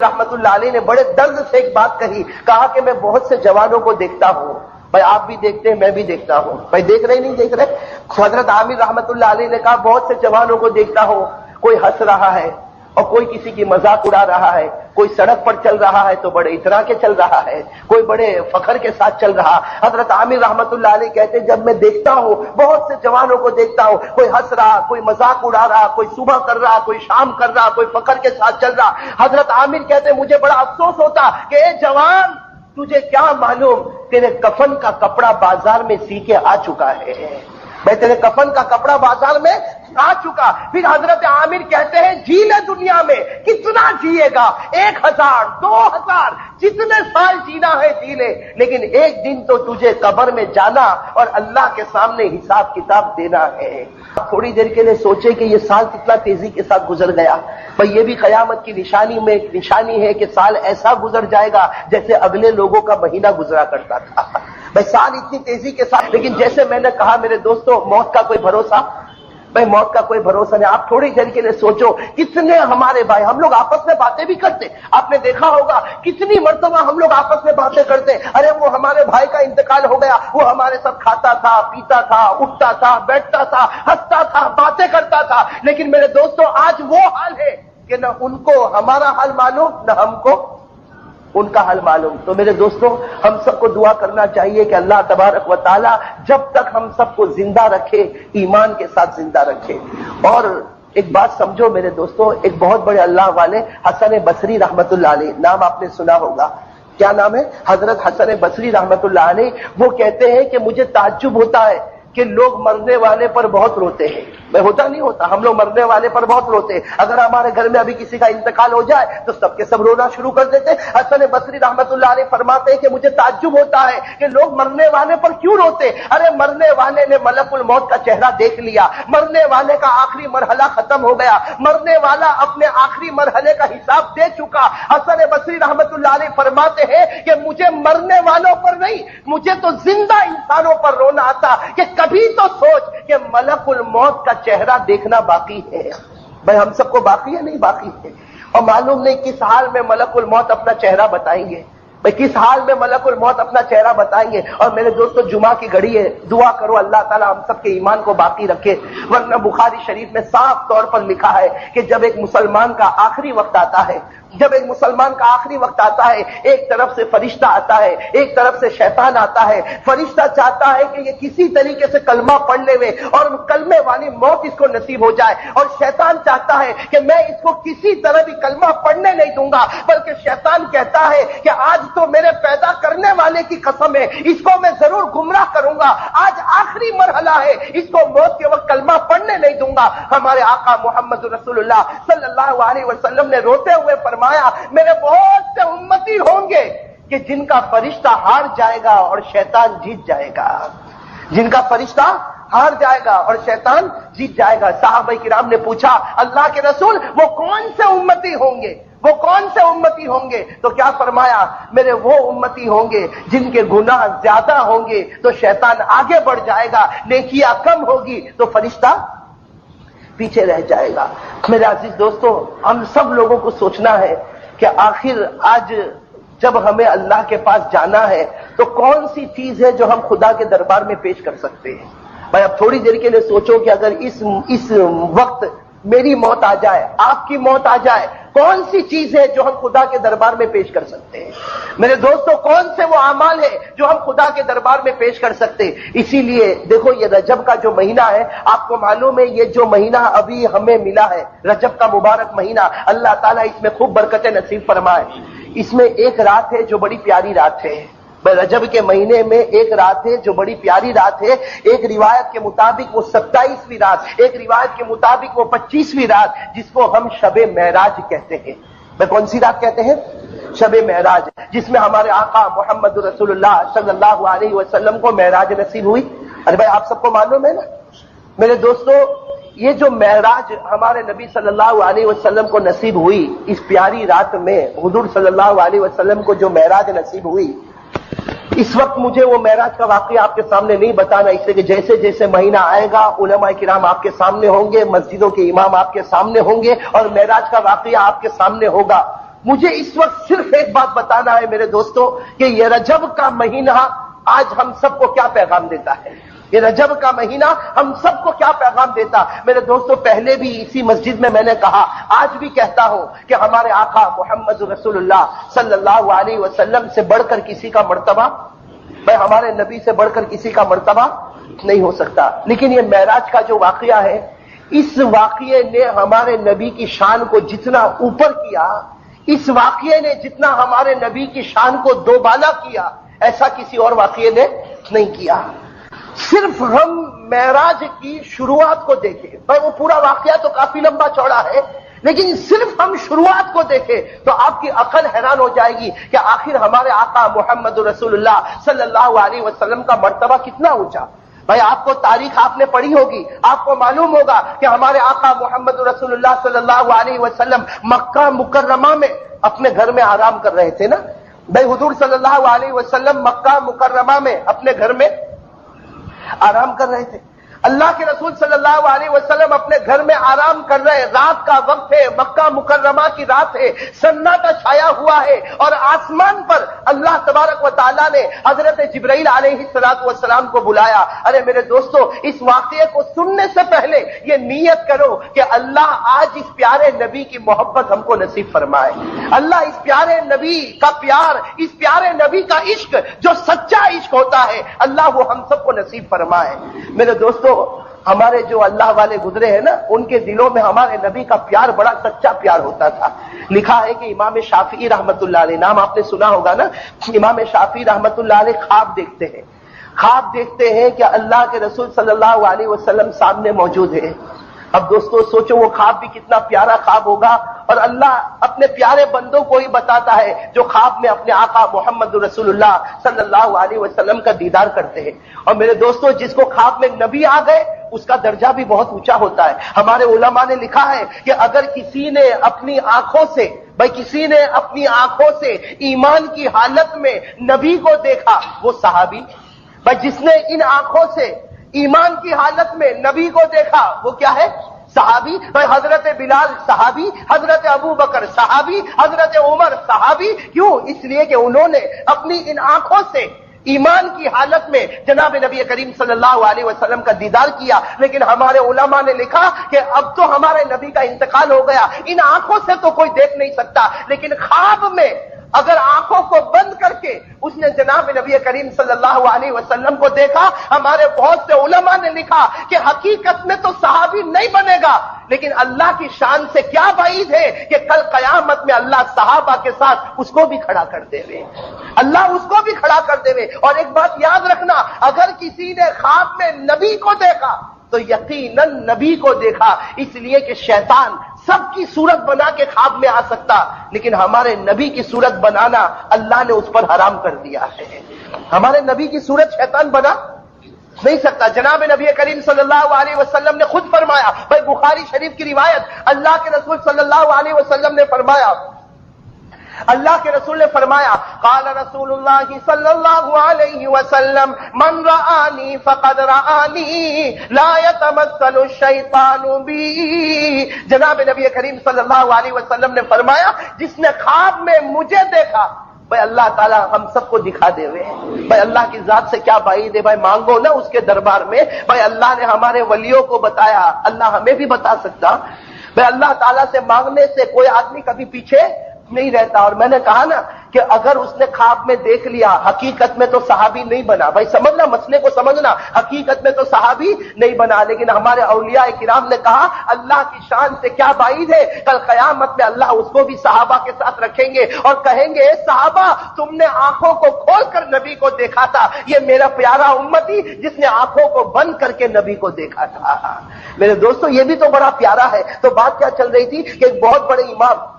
رحمت اللہ علیہ نے بڑے درد سے ایک بات کہی، کہا کہ میں بہت سے جوانوں کو دیکھتا ہوں، بھائی آپ بھی دیکھتے ہیں، میں بھی دیکھتا ہوں، بھائی دیکھ رہے نہیں دیکھ رہے؟ حضرت عامر رحمت اللہ علیہ نے کہا بہت سے جوانوں کو دیکھتا ہوں، کوئی ہنس رہا ہے اور کوئی کسی کی مذاق اڑا رہا ہے، کوئی سڑک پر چل رہا ہے تو بڑے اترا کے چل رہا ہے، کوئی بڑے فخر کے ساتھ چل رہا۔ حضرت عامر رحمت اللہ علیہ کہتے ہیں جب میں دیکھتا ہوں، بہت سے جوانوں کو دیکھتا ہوں، کوئی ہنس رہا، کوئی مذاق اڑا رہا، کوئی صبح کر رہا، کوئی شام کر رہا، کوئی فخر کے ساتھ چل رہا۔ حضرت عامر کہتے ہیں مجھے بڑا افسوس ہوتا کہ اے جوان، تجھے کیا معلوم تیرے کفن کا کپڑا بازار میں سی کے آ چکا ہے، بھائی تیرے کفن کا کپڑا بازار میں آ چکا۔ پھر حضرت عامر کہتے ہیں جی لے دنیا میں، کتنا جیے گا، 1000 2000 جتنے سال جینا ہے جی لے، لیکن ایک دن تو تجھے قبر میں جانا اور اللہ کے سامنے حساب کتاب دینا ہے۔ تھوڑی دیر کے لیے سوچے کہ یہ سال کتنا تیزی کے ساتھ گزر گیا، بھئی یہ بھی قیامت کی نشانی میں ایک نشانی ہے کہ سال ایسا گزر جائے گا جیسے اگلے لوگوں کا مہینہ گزرا کرتا تھا، بھئی سال اتنی تیزی کے ساتھ۔ لیکن جیسے میں نے کہا میرے دوستو، موت کا کوئی بھروسہ، بھئی موت کا کوئی بھروسہ نہیں۔ آپ تھوڑی دیر کے لیے سوچو، کتنے ہمارے بھائی، ہم لوگ آپس میں باتیں بھی کرتے، آپ نے دیکھا ہوگا کتنی مرتبہ ہم لوگ آپس میں باتیں کرتے، ارے وہ ہمارے بھائی کا انتقال ہو گیا، وہ ہمارے ساتھ کھاتا تھا، پیتا تھا، اٹھتا تھا، بیٹھتا تھا، ہنستا تھا، باتیں کرتا تھا۔ لیکن میرے دوستو آج وہ حال ہے کہ نہ ان کو ہمارا حال معلوم، نہ ہم کو ان کا حال معلوم۔ تو میرے دوستو ہم سب کو دعا کرنا چاہیے کہ اللہ تبارک و تعالی جب تک ہم سب کو زندہ رکھے، ایمان کے ساتھ زندہ رکھے۔ اور ایک بات سمجھو میرے دوستو، ایک بہت بڑے اللہ والے حسن بصری رحمت اللہ علیہ، نام آپ نے سنا ہوگا، کیا نام ہے؟ حضرت حسن بصری رحمت اللہ علیہ۔ وہ کہتے ہیں کہ مجھے تعجب ہوتا ہے کہ لوگ مرنے والے پر بہت روتے ہیں، میں ہوتا نہیں ہوتا، ہم لوگ مرنے والے پر بہت روتے ہیں۔ اگر ہمارے گھر میں ابھی کسی کا انتقال ہو جائے تو سب کے سب رونا شروع کر دیتے۔ حسن بصری رحمت اللہ علیہ فرماتے ہیں کہ مجھے تعجب ہوتا ہے کہ لوگ مرنے والے پر کیوں روتے۔ ارے مرنے والے نے ملک الموت کا چہرہ دیکھ لیا، مرنے والے کا آخری مرحلہ ختم ہو گیا، مرنے والا اپنے آخری مرحلے کا حساب دے چکا۔ حسن بصری رحمت اللہ علیہ فرماتے ہیں کہ مجھے مرنے والوں پر نہیں، مجھے تو زندہ انسانوں پر رونا آتا کہ کبھی تو سوچ کہ ملک الموت کا چہرہ دیکھنا باقی ہے۔ بھائی ہم سب کو باقی ہے، نہیں باقی ہے، اور معلوم نہیں کس حال میں ملک الموت اپنا چہرہ بتائیں گے، بھائی کس حال میں ملک الموت اپنا چہرہ بتائیں گے۔ اور میرے دوستو جمعہ کی گھڑی ہے، دعا کرو اللہ تعالیٰ ہم سب کے ایمان کو باقی رکھے، ورنہ بخاری شریف میں صاف طور پر لکھا ہے کہ جب ایک مسلمان کا آخری وقت آتا ہے، جب ایک مسلمان کا آخری وقت آتا ہے، ایک طرف سے فرشتہ آتا ہے، ایک طرف سے شیطان آتا ہے۔ فرشتہ چاہتا ہے کہ یہ کسی طریقے سے کلمہ پڑھ لے اور کلمے والی موت اس کو نصیب ہو جائے، اور شیطان چاہتا ہے کہ میں اس کو کسی طرح بھی کلمہ پڑھنے نہیں دوں گا، بلکہ شیطان کہتا ہے کہ آج تو میرے پیدا کرنے والے کی قسم ہے، اس کو میں ضرور گمراہ کروں گا، آج آخری مرحلہ ہے، اس کو موت کے وقت کلمہ پڑھنے نہیں دوں گا۔ ہمارے آقا محمد رسول اللہ صلی اللہ علیہ وسلم نے روتے ہوئے فرمایا میرے بہت سے امتی ہوں گے کہ جن کا فرشتہ ہار جائے گا اور شیطان جیت جائے گا، جن کا فرشتہ ہار جائے گا اور شیطان جیت جائے گا۔ صحابہ کرام نے پوچھا اللہ کے رسول وہ کون سے امتی ہوں گے، وہ کون سے امتی ہوں گے؟ تو کیا فرمایا، میرے وہ امتی ہوں گے جن کے گناہ زیادہ ہوں گے تو شیطان آگے بڑھ جائے گا، نیکیاں کم ہوگی تو فرشتہ پیچھے رہ جائے گا۔ میرے عزیز دوستو ہم سب لوگوں کو سوچنا ہے کہ آخر آج جب ہمیں اللہ کے پاس جانا ہے تو کون سی چیز ہے جو ہم خدا کے دربار میں پیش کر سکتے ہیں۔ بھائی اب تھوڑی دیر کے لیے سوچو کہ اگر اس وقت میری موت آ جائے، آپ کی موت آ جائے، کون سی چیز ہے جو ہم خدا کے دربار میں پیش کر سکتے ہیں؟ میرے دوستو کون سے وہ اعمال ہے جو ہم خدا کے دربار میں پیش کر سکتے ہیں؟ اسی لیے دیکھو یہ رجب کا جو مہینہ ہے، آپ کو معلوم ہے یہ جو مہینہ ابھی ہمیں ملا ہے، رجب کا مبارک مہینہ، اللہ تعالیٰ اس میں خوب برکتیں نصیب فرمائے۔ اس میں ایک رات ہے جو بڑی پیاری رات ہے، رجب کے مہینے میں ایک رات ہے جو بڑی پیاری رات ہے۔ ایک روایت کے مطابق وہ 27ویں رات، ایک روایت کے مطابق وہ 25ویں رات، جس کو ہم شب معراج کہتے ہیں۔ میں کون سی رات کہتے ہیں؟ شب معراج، جس میں ہمارے آقا محمد رسول اللہ صلی اللہ علیہ وسلم کو معراج نصیب ہوئی۔ ارے بھائی آپ سب کو معلوم ہے نا میرے دوستو، یہ جو معراج ہمارے نبی صلی اللہ علیہ وسلم کو نصیب ہوئی، اس پیاری رات میں حضور صلی اللہ علیہ وسلم کو جو معراج نصیب ہوئی، اس وقت مجھے وہ معراج کا واقعہ آپ کے سامنے نہیں بتانا، اس لیے کہ جیسے جیسے مہینہ آئے گا علماء کرام آپ کے سامنے ہوں گے، مسجدوں کے امام آپ کے سامنے ہوں گے اور معراج کا واقعہ آپ کے سامنے ہوگا۔ مجھے اس وقت صرف ایک بات بتانا ہے میرے دوستوں کہ یہ رجب کا مہینہ آج ہم سب کو کیا پیغام دیتا ہے. یہ رجب کا مہینہ ہم سب کو کیا پیغام دیتا. میرے دوستوں بھائی بھی اسی مسجد میں نے کہا، آج بھی کہتا ہوں کہ ہمارے آقا محمد رسول اللہ صلی اللہ علیہ وسلم سے بڑھ کر کسی کا مرتبہ، بھائی ہمارے نبی سے بڑھ کر کسی کا مرتبہ نہیں ہو سکتا. لیکن یہ معراج کا جو واقعہ ہے، اس واقعے نے ہمارے نبی کی شان کو جتنا اوپر کیا، اس واقعے نے جتنا ہمارے نبی کی شان کو دوبالا کیا، ایسا کسی اور واقعے نے نہیں کیا. صرف ہم معراج کی شروعات کو دیکھیں، بھائی وہ پورا واقعہ تو کافی لمبا چوڑا ہے، لیکن صرف ہم شروعات کو دیکھیں تو آپ کی عقل حیران ہو جائے گی کہ آخر ہمارے آقا محمد رسول اللہ صلی اللہ علیہ وسلم کا مرتبہ کتنا اونچا. بھائی آپ کو تاریخ آپ نے پڑھی ہوگی، آپ کو معلوم ہوگا کہ ہمارے آقا محمد رسول اللہ صلی اللہ علیہ وسلم مکہ مکرمہ میں اپنے گھر میں آرام کر رہے تھے نا. بھائی حضور صلی اللہ علیہ وسلم مکہ مکرمہ میں اپنے گھر میں آرام کر رہے تھے. اللہ کے رسول صلی اللہ علیہ وسلم اپنے گھر میں آرام کر رہے، رات کا وقت ہے، مکہ مکرمہ کی رات ہے، سناٹا چھایا ہوا ہے، اور آسمان پر اللہ تبارک و تعالیٰ نے حضرت جبرائیل علیہ السلام کو بلایا. ارے میرے دوستو، اس واقعے کو سننے سے پہلے یہ نیت کرو کہ اللہ آج اس پیارے نبی کی محبت ہم کو نصیب فرمائے. اللہ اس پیارے نبی کا پیار، اس پیارے نبی کا عشق جو سچا عشق ہوتا ہے، اللہ وہ ہم سب کو نصیب فرمائے. میرے دوستو، ہمارے جو اللہ والے گزرے ہیں نا، ان کے دلوں میں ہمارے نبی کا پیار بڑا سچا پیار ہوتا تھا. لکھا ہے کہ امام شافعی رحمت اللہ علیہ، نام آپ نے سنا ہوگا نا، امام شافعی رحمت اللہ علیہ خواب دیکھتے ہیں. خواب دیکھتے ہیں کہ اللہ کے رسول صلی اللہ علیہ وسلم سامنے موجود ہے. اب دوستو سوچو وہ خواب بھی کتنا پیارا خواب ہوگا، اور اللہ اپنے پیارے بندوں کو ہی بتاتا ہے جو خواب میں اپنے آقا محمد رسول اللہ صلی اللہ علیہ وسلم کا دیدار کرتے ہیں. اور میرے دوستو، جس کو خواب میں نبی آ گئے اس کا درجہ بھی بہت اونچا ہوتا ہے. ہمارے علماء نے لکھا ہے کہ اگر کسی نے اپنی آنکھوں سے، بھائی کسی نے اپنی آنکھوں سے ایمان کی حالت میں نبی کو دیکھا، وہ صحابی. بھائی جس نے ان آنکھوں سے ایمان کی حالت میں نبی کو دیکھا، وہ کیا ہے؟ صحابی. بھائی حضرت بلال صحابی، حضرت ابو بکر صحابی، حضرت عمر صحابی. کیوں؟ اس لیے کہ انہوں نے اپنی ان آنکھوں سے ایمان کی حالت میں جناب نبی کریم صلی اللہ علیہ وسلم کا دیدار کیا. لیکن ہمارے علماء نے لکھا کہ اب تو ہمارے نبی کا انتقال ہو گیا، ان آنکھوں سے تو کوئی دیکھ نہیں سکتا، لیکن خواب میں اگر آنکھوں کو بند کر کے اس نے جناب نبی کریم صلی اللہ علیہ وسلم کو دیکھا، ہمارے بہت سے علماء نے لکھا کہ حقیقت میں تو صحابی نہیں بنے گا، لیکن اللہ کی شان سے کیا بعید ہے کہ کل قیامت میں اللہ صحابہ کے ساتھ اس کو بھی کھڑا کر دے وے، اللہ اس کو بھی کھڑا کر دے وے. اور ایک بات یاد رکھنا، اگر کسی نے خواب میں نبی کو دیکھا تو یقیناً نبی کو دیکھا، اس لیے کہ شیطان سب کی صورت بنا کے خواب میں آ سکتا، لیکن ہمارے نبی کی صورت بنانا اللہ نے اس پر حرام کر دیا ہے. ہمارے نبی کی صورت شیطان بنا نہیں سکتا. جناب نبی کریم صلی اللہ علیہ وسلم نے خود فرمایا، بھائی بخاری شریف کی روایت، اللہ کے رسول صلی اللہ علیہ وسلم نے فرمایا، اللہ کے رسول نے فرمایا، قال رسول اللہ صلی اللہ علیہ وسلم، من رآنی فقد رآنی لا يتمثل الشیطان بی. جناب نبی کریم صلی اللہ علیہ وسلم نے فرمایا، جس نے خواب میں مجھے دیکھا، بھائی اللہ تعالیٰ ہم سب کو دکھا دے ہوئے. بھائی اللہ کی ذات سے کیا بعید ہے، بھائی مانگو نا اس کے دربار میں. بھائی اللہ نے ہمارے ولیوں کو بتایا، اللہ ہمیں بھی بتا سکتا. بھائی اللہ تعالیٰ سے مانگنے سے کوئی آدمی کبھی پیچھے نہیں رہتا. اور میں نے کہا نا کہ اگر اس نے خواب میں دیکھ لیا، حقیقت میں تو صحابی نہیں بنا. بھائی سمجھنا، مسئلے کو سمجھنا، حقیقت میں تو صحابی نہیں بنا، لیکن ہمارے اولیاء کرام نے کہا اللہ کی شان سے کیا بعید ہے، کل قیامت میں اللہ اس کو بھی صحابہ کے ساتھ رکھیں گے اور کہیں گے، صحابہ تم نے آنکھوں کو کھول کر نبی کو دیکھا تھا، یہ میرا پیارا امتی جس نے آنکھوں کو بند کر کے نبی کو دیکھا تھا. میرے دوستو یہ بھی تو بڑا پیارا ہے. تو بات کیا چل رہی تھی کہ ایک بہت بڑے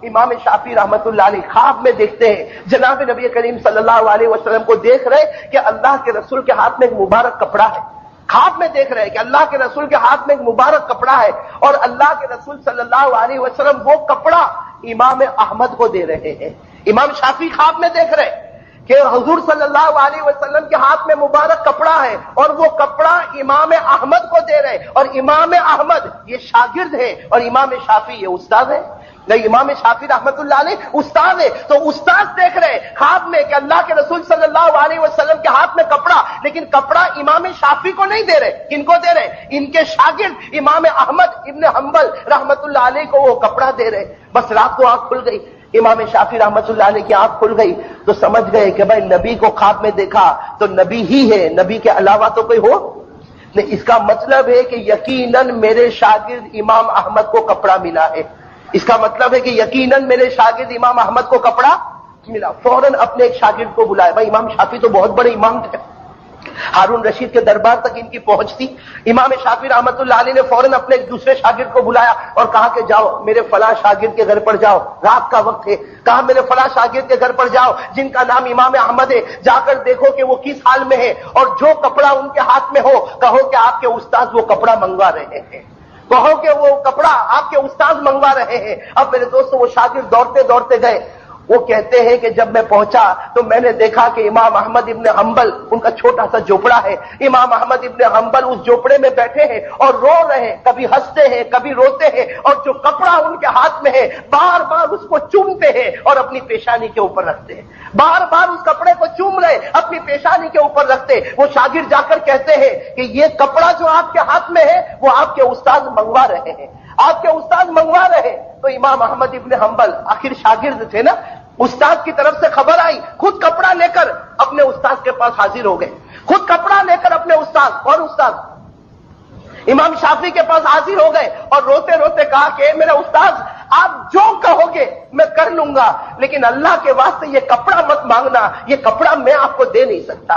امام شافعی رحمت اللہ علیہ خواب میں دیکھتے ہیں جناب نبی کریم صلی اللہ علیہ وسلم کو، دیکھ رہے کہ اللہ کے رسول کے ہاتھ میں ایک مبارک کپڑا ہے. خواب میں دیکھ رہے کہ اللہ کے رسول کے ہاتھ میں ایک مبارک کپڑا ہے، اور اللہ کے رسول صلی اللہ علیہ وسلم وہ کپڑا امام احمد کو دے رہے ہیں. امام شافعی خواب میں دیکھ رہے کہ حضور صلی اللہ علیہ وسلم کے ہاتھ میں مبارک کپڑا ہے اور وہ کپڑا امام احمد کو دے رہے، اور امام احمد یہ شاگرد ہے اور امام شافعی یہ استاد ہے. نہیں، امام شافعی رحمت اللہ علیہ استاد ہے، تو استاد دیکھ رہے خواب میں کہ اللہ کے رسول صلی اللہ علیہ وسلم کے ہاتھ میں کپڑا، لیکن کپڑا امام شافعی کو نہیں دے رہے. کن کو دے رہے؟ ان کے شاگرد امام احمد ابن حنبل رحمت اللہ علیہ کو وہ کپڑا دے رہے. بس رات کو آنکھ کھل گئی، امام شافعی رحمت اللہ علیہ کی آنکھ کھل گئی تو سمجھ گئے کہ بھائی نبی کو خواب میں دیکھا تو نبی ہی ہے، نبی کے علاوہ تو کوئی ہو نہیں. اس کا مطلب ہے کہ یقیناً میرے شاگرد امام احمد کو کپڑا ملا ہے. اس کا مطلب ہے کہ یقیناً میرے شاگرد امام احمد کو کپڑا ملا. فوراً اپنے ایک شاگرد کو بلایا. بھائی امام شافعی تو بہت بڑے امام تھے، ہارون رشید کے دربار تک ان کی پہنچ تھی. امام شافعی رحمت اللہ علیہ نے فوراً اپنے ایک دوسرے شاگرد کو بلایا اور کہا کہ جاؤ میرے فلاں شاگرد کے گھر پر جاؤ، رات کا وقت ہے. کہا میرے فلاں شاگرد کے گھر پر جاؤ جن کا نام امام احمد ہے، جا کر دیکھو کہ وہ کس حال میں ہے، اور جو کپڑا ان کے ہاتھ میں ہو کہو کہ آپ کے استاد وہ کپڑا منگوا رہے ہیں، کہو کہ وہ کپڑا آپ کے استاد منگوا رہے ہیں. اب میرے دوستو وہ شاگرد دوڑتے دوڑتے گئے. وہ کہتے ہیں کہ جب میں پہنچا تو میں نے دیکھا کہ امام احمد ابن حنبل ان کا چھوٹا سا جھوپڑا ہے. امام احمد ابن حنبل اس جھوپڑے میں بیٹھے ہیں اور رو رہے ہیں، کبھی ہنستے ہیں کبھی روتے ہیں، اور جو کپڑا ان کے ہاتھ میں ہے بار بار اس کو چومتے ہیں اور اپنی پیشانی کے اوپر رکھتے ہیں. بار بار اس کپڑے کو چوم رہے، اپنی پیشانی کے اوپر رکھتے. وہ شاگرد جا کر کہتے ہیں کہ یہ کپڑا جو آپ کے ہاتھ میں ہے وہ آپ کے استاد منگوا رہے ہیں، آپ کے استاد منگوا رہے ہیں. تو امام احمد ابن حنبل آخر شاگرد تھے نا، استاد کی طرف سے خبر آئی، خود کپڑا لے کر اپنے استاد کے پاس حاضر ہو گئے. خود کپڑا لے کر اپنے استاد، اور استاد امام شافعی کے پاس حاضر ہو گئے اور روتے روتے کہا کہ میرا استاد آپ جو کہو گے میں کر لوں گا، لیکن اللہ کے واسطے یہ کپڑا مت مانگنا، یہ کپڑا میں آپ کو دے نہیں سکتا.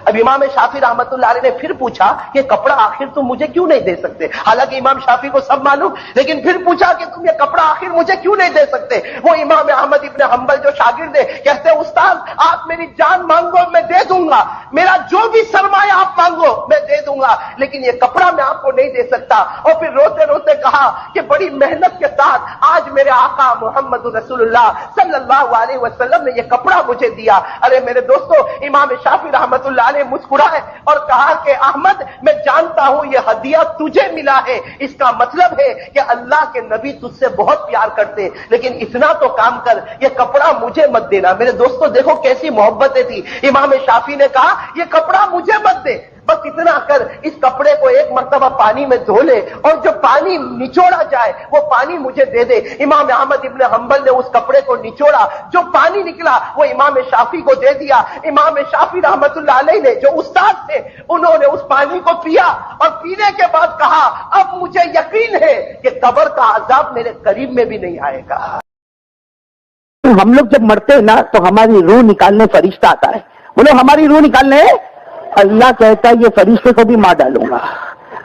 اب امام شافعی رحمت اللہ علیہ نے پھر پوچھا کہ کپڑا آخر تم مجھے کیوں نہیں دے سکتے؟ حالانکہ امام شافعی کو سب معلوم، لیکن پھر پوچھا کہ تم یہ کپڑا آخر مجھے کیوں نہیں دے سکتے؟ وہ امام احمد ابن حنبل جو شاگرد ہے کہتے ہیں استاد آپ میری جان مانگو میں دے دوں گا، میرا جو بھی سرمایہ آپ مانگو میں دے دوں گا، لیکن یہ کپڑا میں آپ کو نہیں دے سکتا. اور پھر روتے روتے کہا کہ بڑی محنت کے ساتھ آج میرے آقا محمد رسول اللہ صلی اللہ علیہ وسلم نے یہ کپڑا مجھے دیا. ارے میرے دوستو، امام شافعی رحمت اللہ مسکرائے اور کہا کہ احمد میں جانتا ہوں یہ ہدیہ تجھے ملا ہے، اس کا مطلب ہے کہ اللہ کے نبی تجھ سے بہت پیار کرتے، لیکن اتنا تو کام کر، یہ کپڑا مجھے مت دینا. میرے دوستو دیکھو کیسی محبتیں تھی. امام شافعی نے کہا یہ کپڑا مجھے مت دے، بس اتنا کر اس کپڑے کو ایک مرتبہ پانی میں دھو لے اور جو پانی نچوڑا جائے وہ پانی مجھے دے دے. امام احمد ابن حنبل نے اس کپڑے کو نچوڑا، جو پانی نکلا وہ امام شافعی کو دے دیا. امام شافعی رحمت اللہ علیہ نے جو استاد تھے انہوں نے اس پانی کو پیا اور پینے کے بعد کہا اب مجھے یقین ہے کہ قبر کا عذاب میرے قریب میں بھی نہیں آئے گا. ہم لوگ جب مرتے ہیں نا تو ہماری روح نکالنے فرشتہ آتا ہے. بولو ہماری روح نکالنے اللہ کہتا ہے یہ فرشتے کو بھی مار ڈالوں گا.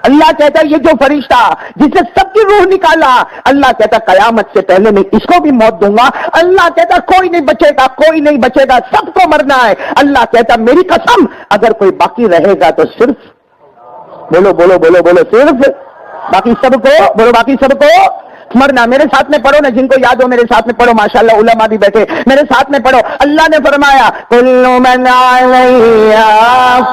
اللہ کہتا ہے یہ جو فرشتہ جس نے سب کی روح نکالا، اللہ کہتا قیامت سے پہلے میں اس کو بھی موت دوں گا. اللہ کہتا کوئی نہیں بچے گا، کوئی نہیں بچے گا، سب کو مرنا ہے. اللہ کہتا میری قسم اگر کوئی باقی رہے گا تو صرف بولو بولو بولو بولو صرف باقی سب کو، بولو باقی سب کو مرنا. میرے ساتھ میں پڑھو نا، جن کو یاد ہو میرے ساتھ میں پڑھو. ماشاءاللہ علماء بھی بیٹھے، میرے ساتھ میں پڑھو. اللہ نے فرمایا کل من علیہا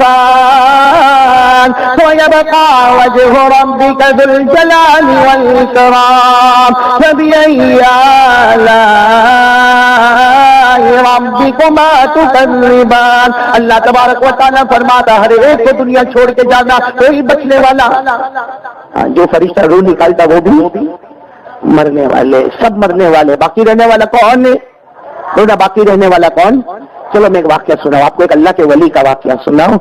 فان ویبقى وجه ربك ذو الجلال والإكرام فبأي آلاء ربكما تكذبان. اللہ تبارک و تعالیٰ فرماتا ہر ایک کو دنیا چھوڑ کے جانا، کوئی بچنے والا. جو فرشتہ روح نکالتا وہ بھی مرنے والے، سب مرنے والے. باقی رہنے والا کون ہے؟ باقی رہنے والا کون؟ چلو میں ایک واقعہ سناؤں آپ کو، ایک اللہ کے ولی کا واقعہ سناؤں.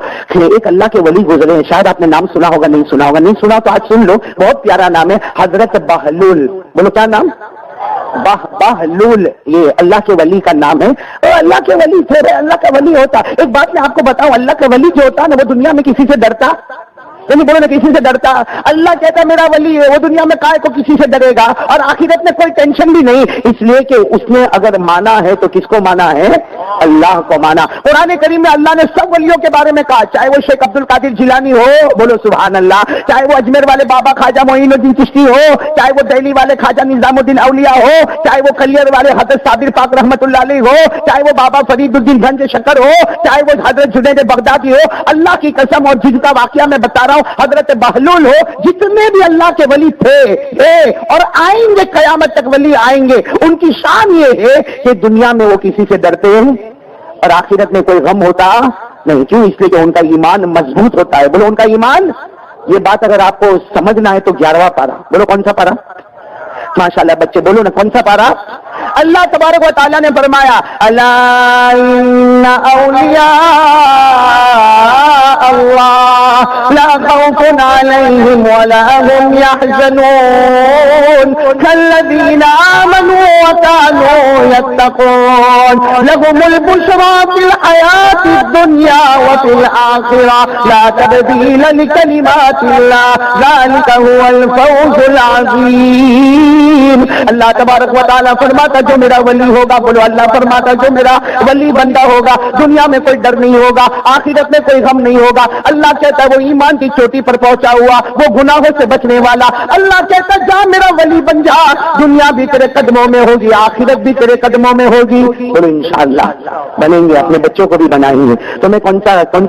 ایک اللہ کے ولی گزرے ہیں، شاید آپ نے نام سنا ہوگا، نہیں سنا ہوگا. نہیں سنا تو آج سن لو، بہت پیارا نام ہے، حضرت بہلول. بولو کیا نام؟ بہلول. یہ اللہ کے ولی کا نام ہے. اور اللہ کے ولی تھے، اللہ کا ولی ہوتا. ایک بات میں آپ کو بتاؤں، اللہ کا ولی جو ہوتا ہے نا وہ دنیا میں کسی سے ڈرتا نہیں بولو نا کسی سے ڈرتا. اللہ کہتا ہے میرا ولی ہے وہ دنیا میں کائے کو کسی سے ڈرے گا اور آخرت میں کوئی ٹینشن بھی نہیں, اس لیے کہ اس نے اگر مانا ہے تو کس کو مانا ہے؟ اللہ کو مانا. قرآن کریم میں اللہ نے سب ولیوں کے بارے میں کہا, چاہے وہ شیخ عبد القادر جیلانی ہو, بولو سبحان اللہ, چاہے وہ اجمیر والے بابا خواجہ معین الدین چشتی ہو, چاہے وہ دہلی والے خواجہ نظام الدین اولیاء ہو, چاہے وہ کلیئر والے حضرت صابر پاک رحمت اللہ علیہ ہو, چاہے وہ بابا فرید الدین گنج شکر ہو, چاہے وہ حضرت جنید بغدادی ہو, اللہ کی قسم, اور جن کا واقعہ میں بتا رہا ہوں حضرت بہلول ہو, جتنے بھی اللہ کے ولی تھے اور آئیں گے قیامت تک ولی آئیں گے, ان کی شان یہ ہے کہ دنیا میں وہ کسی سے ڈرتے ہیں اور آخرت میں کوئی غم ہوتا نہیں. کیوں؟ اس لیے کہ ان کا ایمان مضبوط ہوتا ہے. بولو ان کا ایمان. یہ بات اگر آپ کو سمجھنا ہے تو 11واں پارہ, بولو کون سا پارہ؟ ماشاءاللہ بچے بولو نا کون سا پارہ؟ اللہ تبارک و تعالیٰ نے فرمایا الا ان اولیاء اللہ لا خوف علیہم ولا هم يحزنون كالذین آمنوا وكانوا يتقون لهم البشرى في الحیاة الدنیا وفي الآخرة لا تبدیل لکلمات اللہ ذلك هو الفوز العظیم. اللہ تبارک و تعالیٰ فرماتا جو میرا ولی ہوگا, بولو اللہ فرماتا جو میرا ولی بندہ ہوگا دنیا میں کوئی ڈر نہیں ہوگا, آخرت میں کوئی غم نہیں ہوگا. اللہ کہتا ہے وہ ایمان کی چوٹی پر پہنچا ہوا, وہ گناہوں سے بچنے والا. اللہ کہتا ہے جا میرا ولی بن جا, دنیا بھی تیرے قدموں میں ہوگی, آخرت بھی تیرے قدموں میں ہوگی. بولو انشاءاللہ بنیں گے, اپنے بچوں کو بھی بنائیں گے. تو میں کون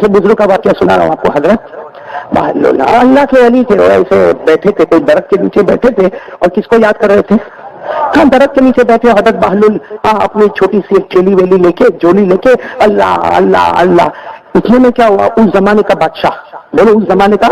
سے بزرگ کا واقعہ سنا رہا ہوں آپ کو؟ حضرت بہلول اللہ کے ولی تھے, وہ ایسے بیٹھے تھے, کوئی درخت کے نیچے بیٹھے تھے اور کس کو یاد کر رہے تھے؟ درخت کے نیچے بیٹھے حضرت بہلول اپنی چھوٹی سی ایک چیلی ویلی لے کے, جولی لے کے, اللہ اللہ اللہ. اتنے میں کیا ہوا, اس زمانے کا بادشاہ, بولو اس زمانے کا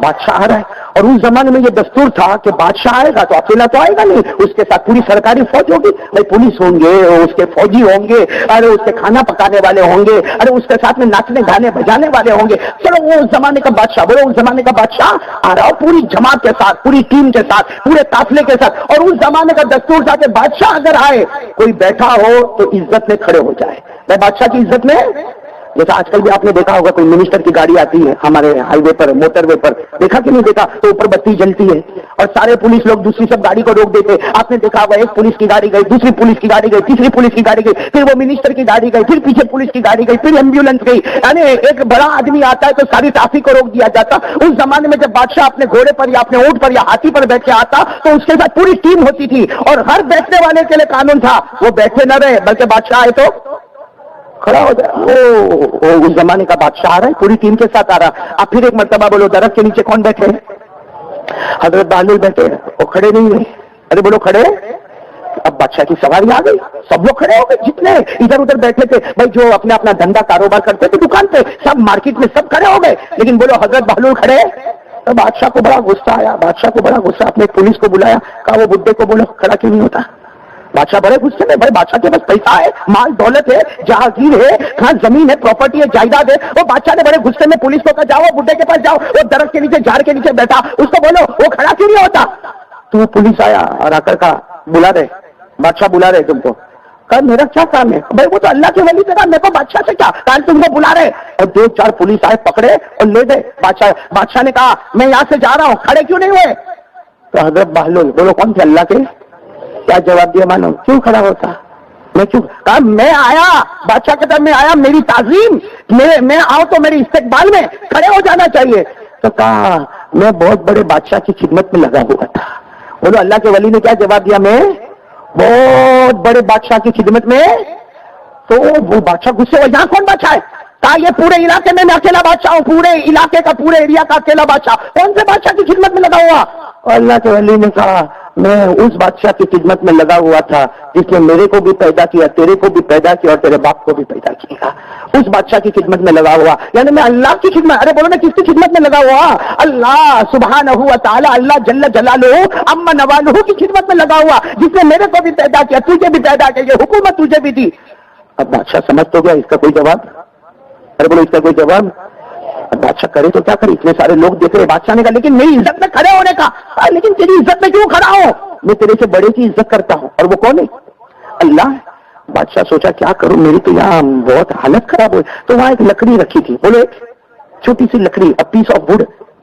بادشاہ آ رہا ہے. اور اس زمانے میں یہ دستور تھا کہ بادشاہ آئے گا تو اکیلا تو آئے گا نہیں, اس کے ساتھ پوری سرکاری فوج ہوگی. بھائی پولیس ہوں گے, اس کے فوجی ہوں گے, ارے اس کے کھانا پکانے والے ہوں گے, ارے اس کے ساتھ میں ناچنے گانے بجانے والے ہوں گے. چلو وہ اس زمانے کا بادشاہ, بولو اس زمانے کا بادشاہ آ رہا ہو پوری جماعت کے ساتھ, پوری ٹیم کے ساتھ, پورے قافلے کے ساتھ. اور اس زمانے کا دستور تھا کہ بادشاہ اگر آئے, کوئی بیٹھا ہو تو عزت میں کھڑے ہو جائے. میں بادشاہ کی عزت میں, جیسا آج کل بھی آپ نے دیکھا ہوگا کوئی منسٹر کی گاڑی آتی ہے ہمارے ہائی وے پر, موٹر وے پر, دیکھا کہ نہیں دیکھا, تو اوپر بتی جلتی ہے اور سارے پولیس لوگ دوسری سب گاڑی کو روک دیتے. آپ نے دیکھا ہوگا ایک پولیس کی گاڑی گئی, دوسری پولیس کی گاڑی گئی, تیسری پولیس کی گاڑی گئی, پھر وہ منسٹر کی گاڑی گئی, پھر پیچھے پولیس کی گاڑی گئی, پھر ایمبولینس گئی. یعنی ایک بڑا آدمی آتا ہے تو ساری ٹریفک کو روک دیا جاتا. اس زمانے میں جب بادشاہ اپنے گھوڑے پر یا اپنے اونٹ پر یا ہاتھی پر بیٹھ کے آتا تو اس کے ساتھ پوری ٹیم ہوتی تھی, اور ہر بیٹھنے والے کے لیے قانون تھا, وہ بیٹھے نہ رہے بلکہ بادشاہ آئے تو کھڑا ہو جائے. اس زمانے کا بادشاہ آ رہا ہے, پوری ٹیم کے ساتھ آ رہا. اب پھر ایک مرتبہ بولو درخت کے نیچے کون بیٹھے؟ حضرت بہلول بیٹھے, وہ کھڑے نہیں ہوئے. ارے بولو کھڑے. اب بادشاہ کی سواری آ گئی, سب لوگ کھڑے ہو گئے, جتنے ادھر ادھر بیٹھے تھے بھائی, جو اپنا اپنا دھندا کاروبار کرتے تھے دکان پہ, سب مارکیٹ میں سب کھڑے ہو گئے. لیکن بولو حضرت بہلول کھڑے. تو بادشاہ کو بڑا غصہ آیا, بادشاہ کو بڑا غصہ, اپنے پولیس کو بلایا, کہا وہ بڈھے کو بولو کھڑا کیوں نہیں ہوتا. بادشاہ بڑے غصے میں, بھائی بادشاہ کے پاس پیسہ ہے, مال دولت ہے, جہاگیر ہے, کہاں زمین ہے, پراپرٹی ہے, جائیداد ہے. وہ بادشاہ نے بڑے غصے میں پولیس کو کہا جاؤ بڈھے کے پاس جاؤ, وہ درخت کے نیچے جھاڑ کے نیچے بیٹھا, اس کو بولو وہ کھڑا کیوں نہیں ہوتا. تو وہ پولیس آیا اور آ کر کہا بلا رہے, بادشاہ بلا رہے تم کو. کہا میرا کیا کام ہے بھائی, وہ تو اللہ کے ولی سے کہا میرے کو بادشاہ سے کیا, کل تم کو بلا رہے. اور 2-4 پولیس آئے, پکڑے اور لے گئے. بادشاہ نے کہا میں یہاں سے جا رہا ہوں, کھڑے کیوں نہیں ہوئے. تو حضرت بہلول بولو کون تھے اللہ کے, کیا جواب دیا مانو, کیوں کھڑا ہوتا, میں کیوں. کہا میں آیا, بادشاہ کے طرف میں آیا, میری تعظیم, میں آؤں تو میری استقبال میں کھڑے ہو جانا چاہیے. تو کہا میں بہت بڑے بادشاہ کی خدمت میں لگا ہوا تھا. بولو اللہ کے ولی نے کیا جواب دیا, میں بہت بڑے بادشاہ کی خدمت میں. تو وہ بادشاہ غصے ہوا, یہاں کون بادشاہ ہے. کہا یہ پورے علاقے میں اکیلا بادشاہ ہوں, پورے علاقے کا, پورے ایریا کا اکیلا بادشاہ. کون سے بادشاہ کی خدمت میں لگا ہوا. اللہ کے ولی نے کہا میں اس بادشاہ کی خدمت میں لگا ہوا تھا جس نے میرے کو بھی پیدا کیا, تیرے کو بھی پیدا کیا اور تیرے باپ کو بھی پیدا کیا. اس بادشاہ کی خدمت میں لگا ہوا, یعنی میں اللہ کی خدمت. ارے بولو نا کس کی خدمت میں لگا ہوا, اللہ سبحانہ و تعالی, اللہ جل جلالہ عما نوالہ کی خدمت میں لگا ہوا, جس نے میرے کو بھی پیدا کیا, تجھے بھی پیدا کیا, یہ حکومت تجھے بھی دی. اب بادشاہ سمجھ تو گیا, اس کا کوئی جواب. ارے بولو اس کا کوئی جواب. بادشاہ کرے تو کیا کرے, اتنے سارے لوگ دیکھ رہے. بادشاہ نے کہا لیکن میری عزت میں کھڑے ہونے کا. لیکن تیری عزت میں کیوں کھڑا ہوں, میں تیرے سے بڑے کی عزت کرتا ہوں. اور وہ کون ہے, اللہ. بادشاہ سوچا کیا کروں, میری تو یہاں بہت حالت خراب ہوئی. تو وہاں ایک لکڑی رکھی تھی, بولے چھوٹی سی لکڑی, پیس آف وڈ,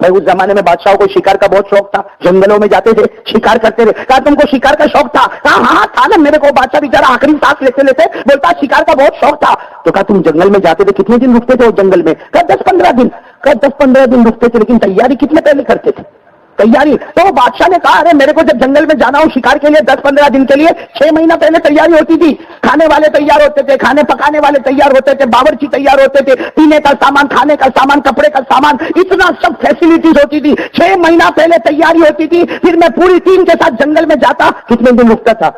بھائی اس زمانے میں بادشاہوں کو شکار کا بہت شوق تھا, جنگلوں میں جاتے تھے, شکار کرتے تھے. کہا تم کو شکار کا شوق تھا؟ کہا ہاں تھا نا میرے کو. بادشاہ بیچارہ آخری سانس لیتے لیتے بولتا شکار کا بہت شوق تھا. تو کہا تم جنگل میں جاتے تھے, کتنے دن رکتے تھے وہ جنگل میں؟ کہا 10-15 دن. کہا 10-15 دن رکتے تھے, لیکن تیاری کتنے پہلے کرتے تھے؟ تیاری تو بادشاہ نے کہا ارے میرے کو جب جنگل میں جانا ہو شکار کے لیے 10-15 دن کے لیے 6 مہینہ پہلے تیاری ہوتی تھی. کھانے والے تیار ہوتے تھے, کھانے پکانے والے تیار ہوتے تھے, باورچی تیار ہوتے تھے, پینے کا سامان, کھانے کا سامان, کپڑے کا سامان, اتنا سب فیسلٹیز ہوتی تھی. 6 مہینہ پہلے تیاری ہوتی تھی. پھر میں پوری ٹیم کے ساتھ جنگل میں جاتا, کتنے دن رکتا تھا؟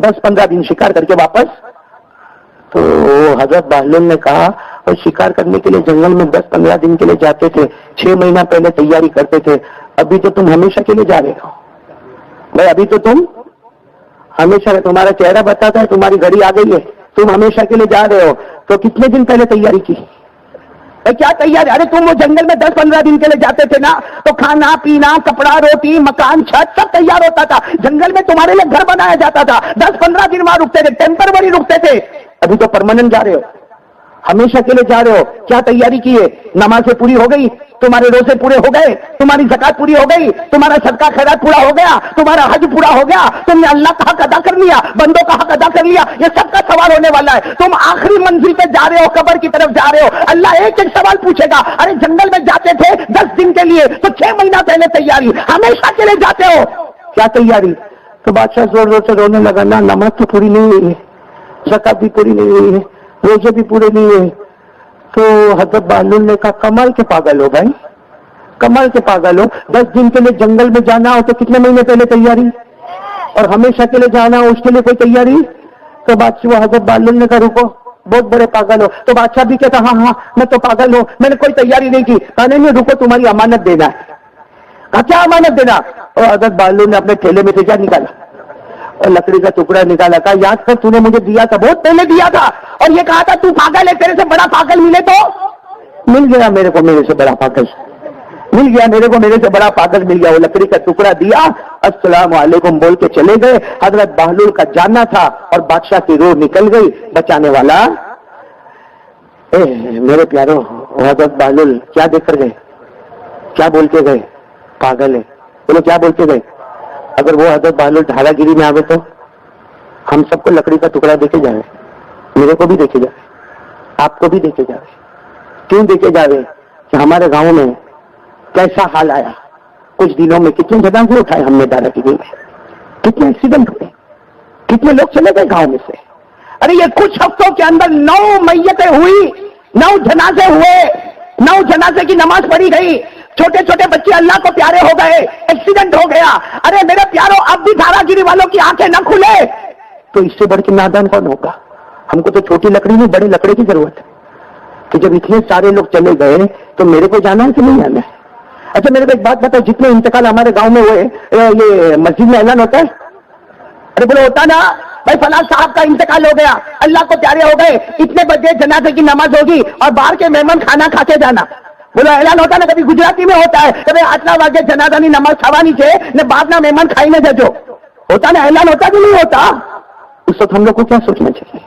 10-15 دن شکار کر کے واپس. تو حضرت بہلول نے کہا اور شکار کرنے کے لیے جنگل میں 10-15 دن کے لیے جاتے تھے, 6 مہینہ پہلے تیاری کرتے تھے. ابھی تو تم ہمیشہ کے لیے جا رہے ہو بھائی, ابھی تو تم ہمیشہ, تمہارا چہرہ بتاتا ہے تمہاری گھڑی آ گئی ہے, تم ہمیشہ کے لیے جا رہے ہو. تو کتنے دن پہلے تیاری کی؟ کیا تیاری؟ ارے تم وہ جنگل میں 10-15 دن کے لیے جاتے تھے نا, تو کھانا پینا, کپڑا, روٹی, مکان, چھت سب تیار ہوتا تھا. جنگل میں تمہارے لیے گھر بنایا جاتا تھا. 10-15 دن وہاں رکتے تھے, ٹیمپروری رکتے تھے. ابھی تو پرماننٹ جا رہے ہو, ہمیشہ کے لیے جا رہے ہو. کیا تیاری کی ہے؟ نمازیں پوری ہو گئی, تمہارے روزے پورے ہو گئے, تمہاری زکات پوری ہو گئی, تمہارا صدقہ خیرات پورا ہو گیا, تمہارا حج پورا ہو گیا, تم نے اللہ کا حق ادا کر لیا, بندوں کا حق ادا کر لیا. یہ سب کا سوال ہونے والا ہے. تم آخری منزل پہ جا رہے ہو, قبر کی طرف جا رہے ہو. اللہ ایک ایک سوال پوچھے گا. ارے جنگل میں جاتے تھے 10 دن کے لیے, تو 6 مہینہ پہلے تیاری, ہمیشہ کے لیے جاتے ہو, کیا تیاری؟ تو بادشاہ زور زور سے رونے لگا, نا نماز تو پوری نہیں ہوئی ہے, زکات بھی پوری نہیں ہوئی ہے, روزے بھی پورے نہیں ہوئے. تو حضرت بہلول نے کہا کمال کے پاگل ہو بھائی, کمال کے پاگل ہو. 10 دن کے لیے جنگل میں جانا ہو تو کتنے مہینے پہلے تیاری, اور ہمیشہ کے لیے جانا ہو اس کے لیے کوئی تیاری؟ تو بادشاہ حضرت بہلول نے کہا رکو, بہت بڑے پاگل ہو. تو بادشاہ بھی کہتا ہاں ہاں میں تو پاگل ہوں, میں نے کوئی تیاری نہیں کی. کہا نہیں رکو, تمہاری امانت دینا ہے. کہا کیا امانت دینا؟ اور حضرت بہلول نے اپنے تھیلے میں سے کیا نکالا, اور لکڑی کا ٹکڑا نکالا. کہا یاد کر تو نے مجھے دیا تھا, بہت پہلے دیا تھا, اور یہ کہا تھا تو پاگل ہے, تیرے سے بڑا پاگل ملے تو مل گیا. میرے کو میرے سے بڑا پاگل مل گیا, میرے کو میرے سے بڑا پاگل مل گیا. وہ لکڑی کا ٹکڑا دیا, السلام علیکم بول کے چلے گئے. حضرت بہلول کا جانا تھا اور بادشاہ کی روح نکل گئی. بچانے والا میرے پیارو, حضرت بہلول کیا دیکھ کر گئے, کیا بول کے گئے؟ پاگل ہے. بولو کیا بول کے گئے؟ اگر وہ حضرت بہلول ڈھالا گیری میں آوے تو ہم سب کو لکڑی کا ٹکڑا دیکھے جائے, میرے کو بھی دیکھے جائے, آپ کو بھی دیکھے جائے. کیوں دیکھے جائے؟ کہ ہمارے گاؤں میں کیسا حال آیا. کچھ دنوں میں کتنے جگہ سے اٹھائے ہم نے دادا گیری میں, کتنے ایکسیڈنٹ ہوئے, کتنے لوگ چلے گئے گاؤں میں سے. ارے یہ کچھ ہفتوں کے اندر 9 میتیں ہوئی, 9 جنازے ہوئے, 9 جنازے کی نماز پڑھی گئی. چھوٹے چھوٹے بچے اللہ کو پیارے ہو گئے, ایکسیڈنٹ ہو گیا. ارے میرے پیارو, اب بھی دھارا گیری والوں کی آنکھیں نہ کھلے تو اس سے بڑھ کے نادان کون ہوگا؟ ہم کو تو چھوٹی لکڑی نہیں, بڑے لکڑے کی ضرورت ہے. کہ جب اتنے سارے لوگ چلے گئے تو میرے کو جانا ہے کہ نہیں جانا ہے؟ اچھا میرے کو ایک بات بتاؤ, جتنے انتقال ہمارے گاؤں میں ہوئے, یہ مسجد میں اعلان ہوتا ہے؟ ارے بولو ہوتا نا بھائی, فلاں صاحب کا انتقال ہو گیا, اللہ کو پیارے ہو گئے, اتنے بجے جنازے کی نماز ہوگی اور باہر کے مہمان کھانا کھا کے جانا. بولو اعلان ہوتا نا, کبھی گجراتی میں ہوتا ہے کہ آٹلا واگے جنازہ ની નમાઝ થવાની છે ને બાદના મહેમાન ખાઈને જજો, ہوتا نا, اعلان ہوتا کہ نہیں ہوتا؟ اس وقت ہم لوگ کو کیا سوچنا چاہیے,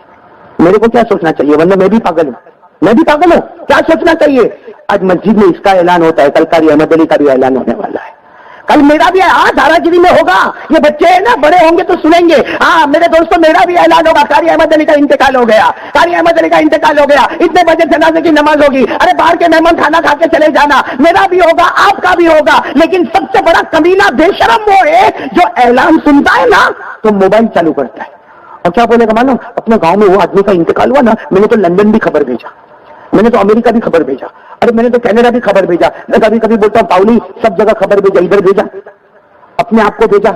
میرے کو کیا سوچنا چاہیے؟ ورنہ میں بھی پاگل ہوں, میں بھی پاگل ہوں. کیا سوچنا چاہیے؟ آج مسجد میں اس کا اعلان ہوتا ہے, کل قاری احمد علی کا بھی اعلان ہونے والا ہے, کل میرا بھی دھارا گیری میں ہوگا. یہ بچے ہیں نا, بڑے ہوں گے تو سنیں گے. ہاں میرے دوستوں, میرا بھی اعلان ہوگا, قاری احمد علی کا انتقال ہو گیا, قاری احمد علی کا انتقال ہو گیا, اتنے بجے جنازے کی نماز ہوگی. ارے باہر کے مہمان کھانا کھا کے چلے جانا, میرا بھی ہوگا, آپ کا بھی ہوگا. لیکن سب سے بڑا کمینہ بے شرم وہ ہے جو اعلان سنتا ہے نا تو موبائل چالو کرتا ہے, اور کیا بولے گا معلوم؟ اپنے گاؤں میں وہ آدمی کا انتقال ہوا نا, میں نے تو لندن بھی خبر بھیجا, میں نے تو امریکہ بھی خبر بھیجا, ارے میں نے تو کینیڈا بھی خبر بھیجا. میں کبھی کبھی بولتا ہوں پاؤلی سب جگہ خبر بھیجا, ادھر بھیجا, اپنے آپ کو بھیجا.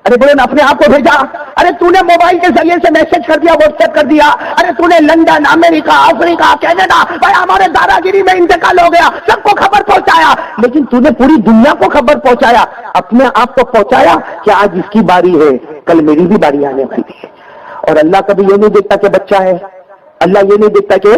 ارے بولے نا اپنے آپ کو بھیجا. ارے تو نے موبائل کے ذریعے سے میسج کر دیا, واٹس ایپ کر دیا. ارے تو نے لندن, امریکہ, افریقہ, کینیڈا, بھائی ہمارے دادا گیری میں انتقال ہو گیا, سب کو خبر پہنچایا. لیکن تو نے پوری دنیا کو خبر پہنچایا, اپنے آپ کو پہنچایا کہ آج اس کی باری ہے, کل میری بھی باری آنے والی ہے. اور اللہ کبھی یہ نہیں دیکھتا کہ بچہ ہے, اللہ یہ نہیں دیکھتا کہ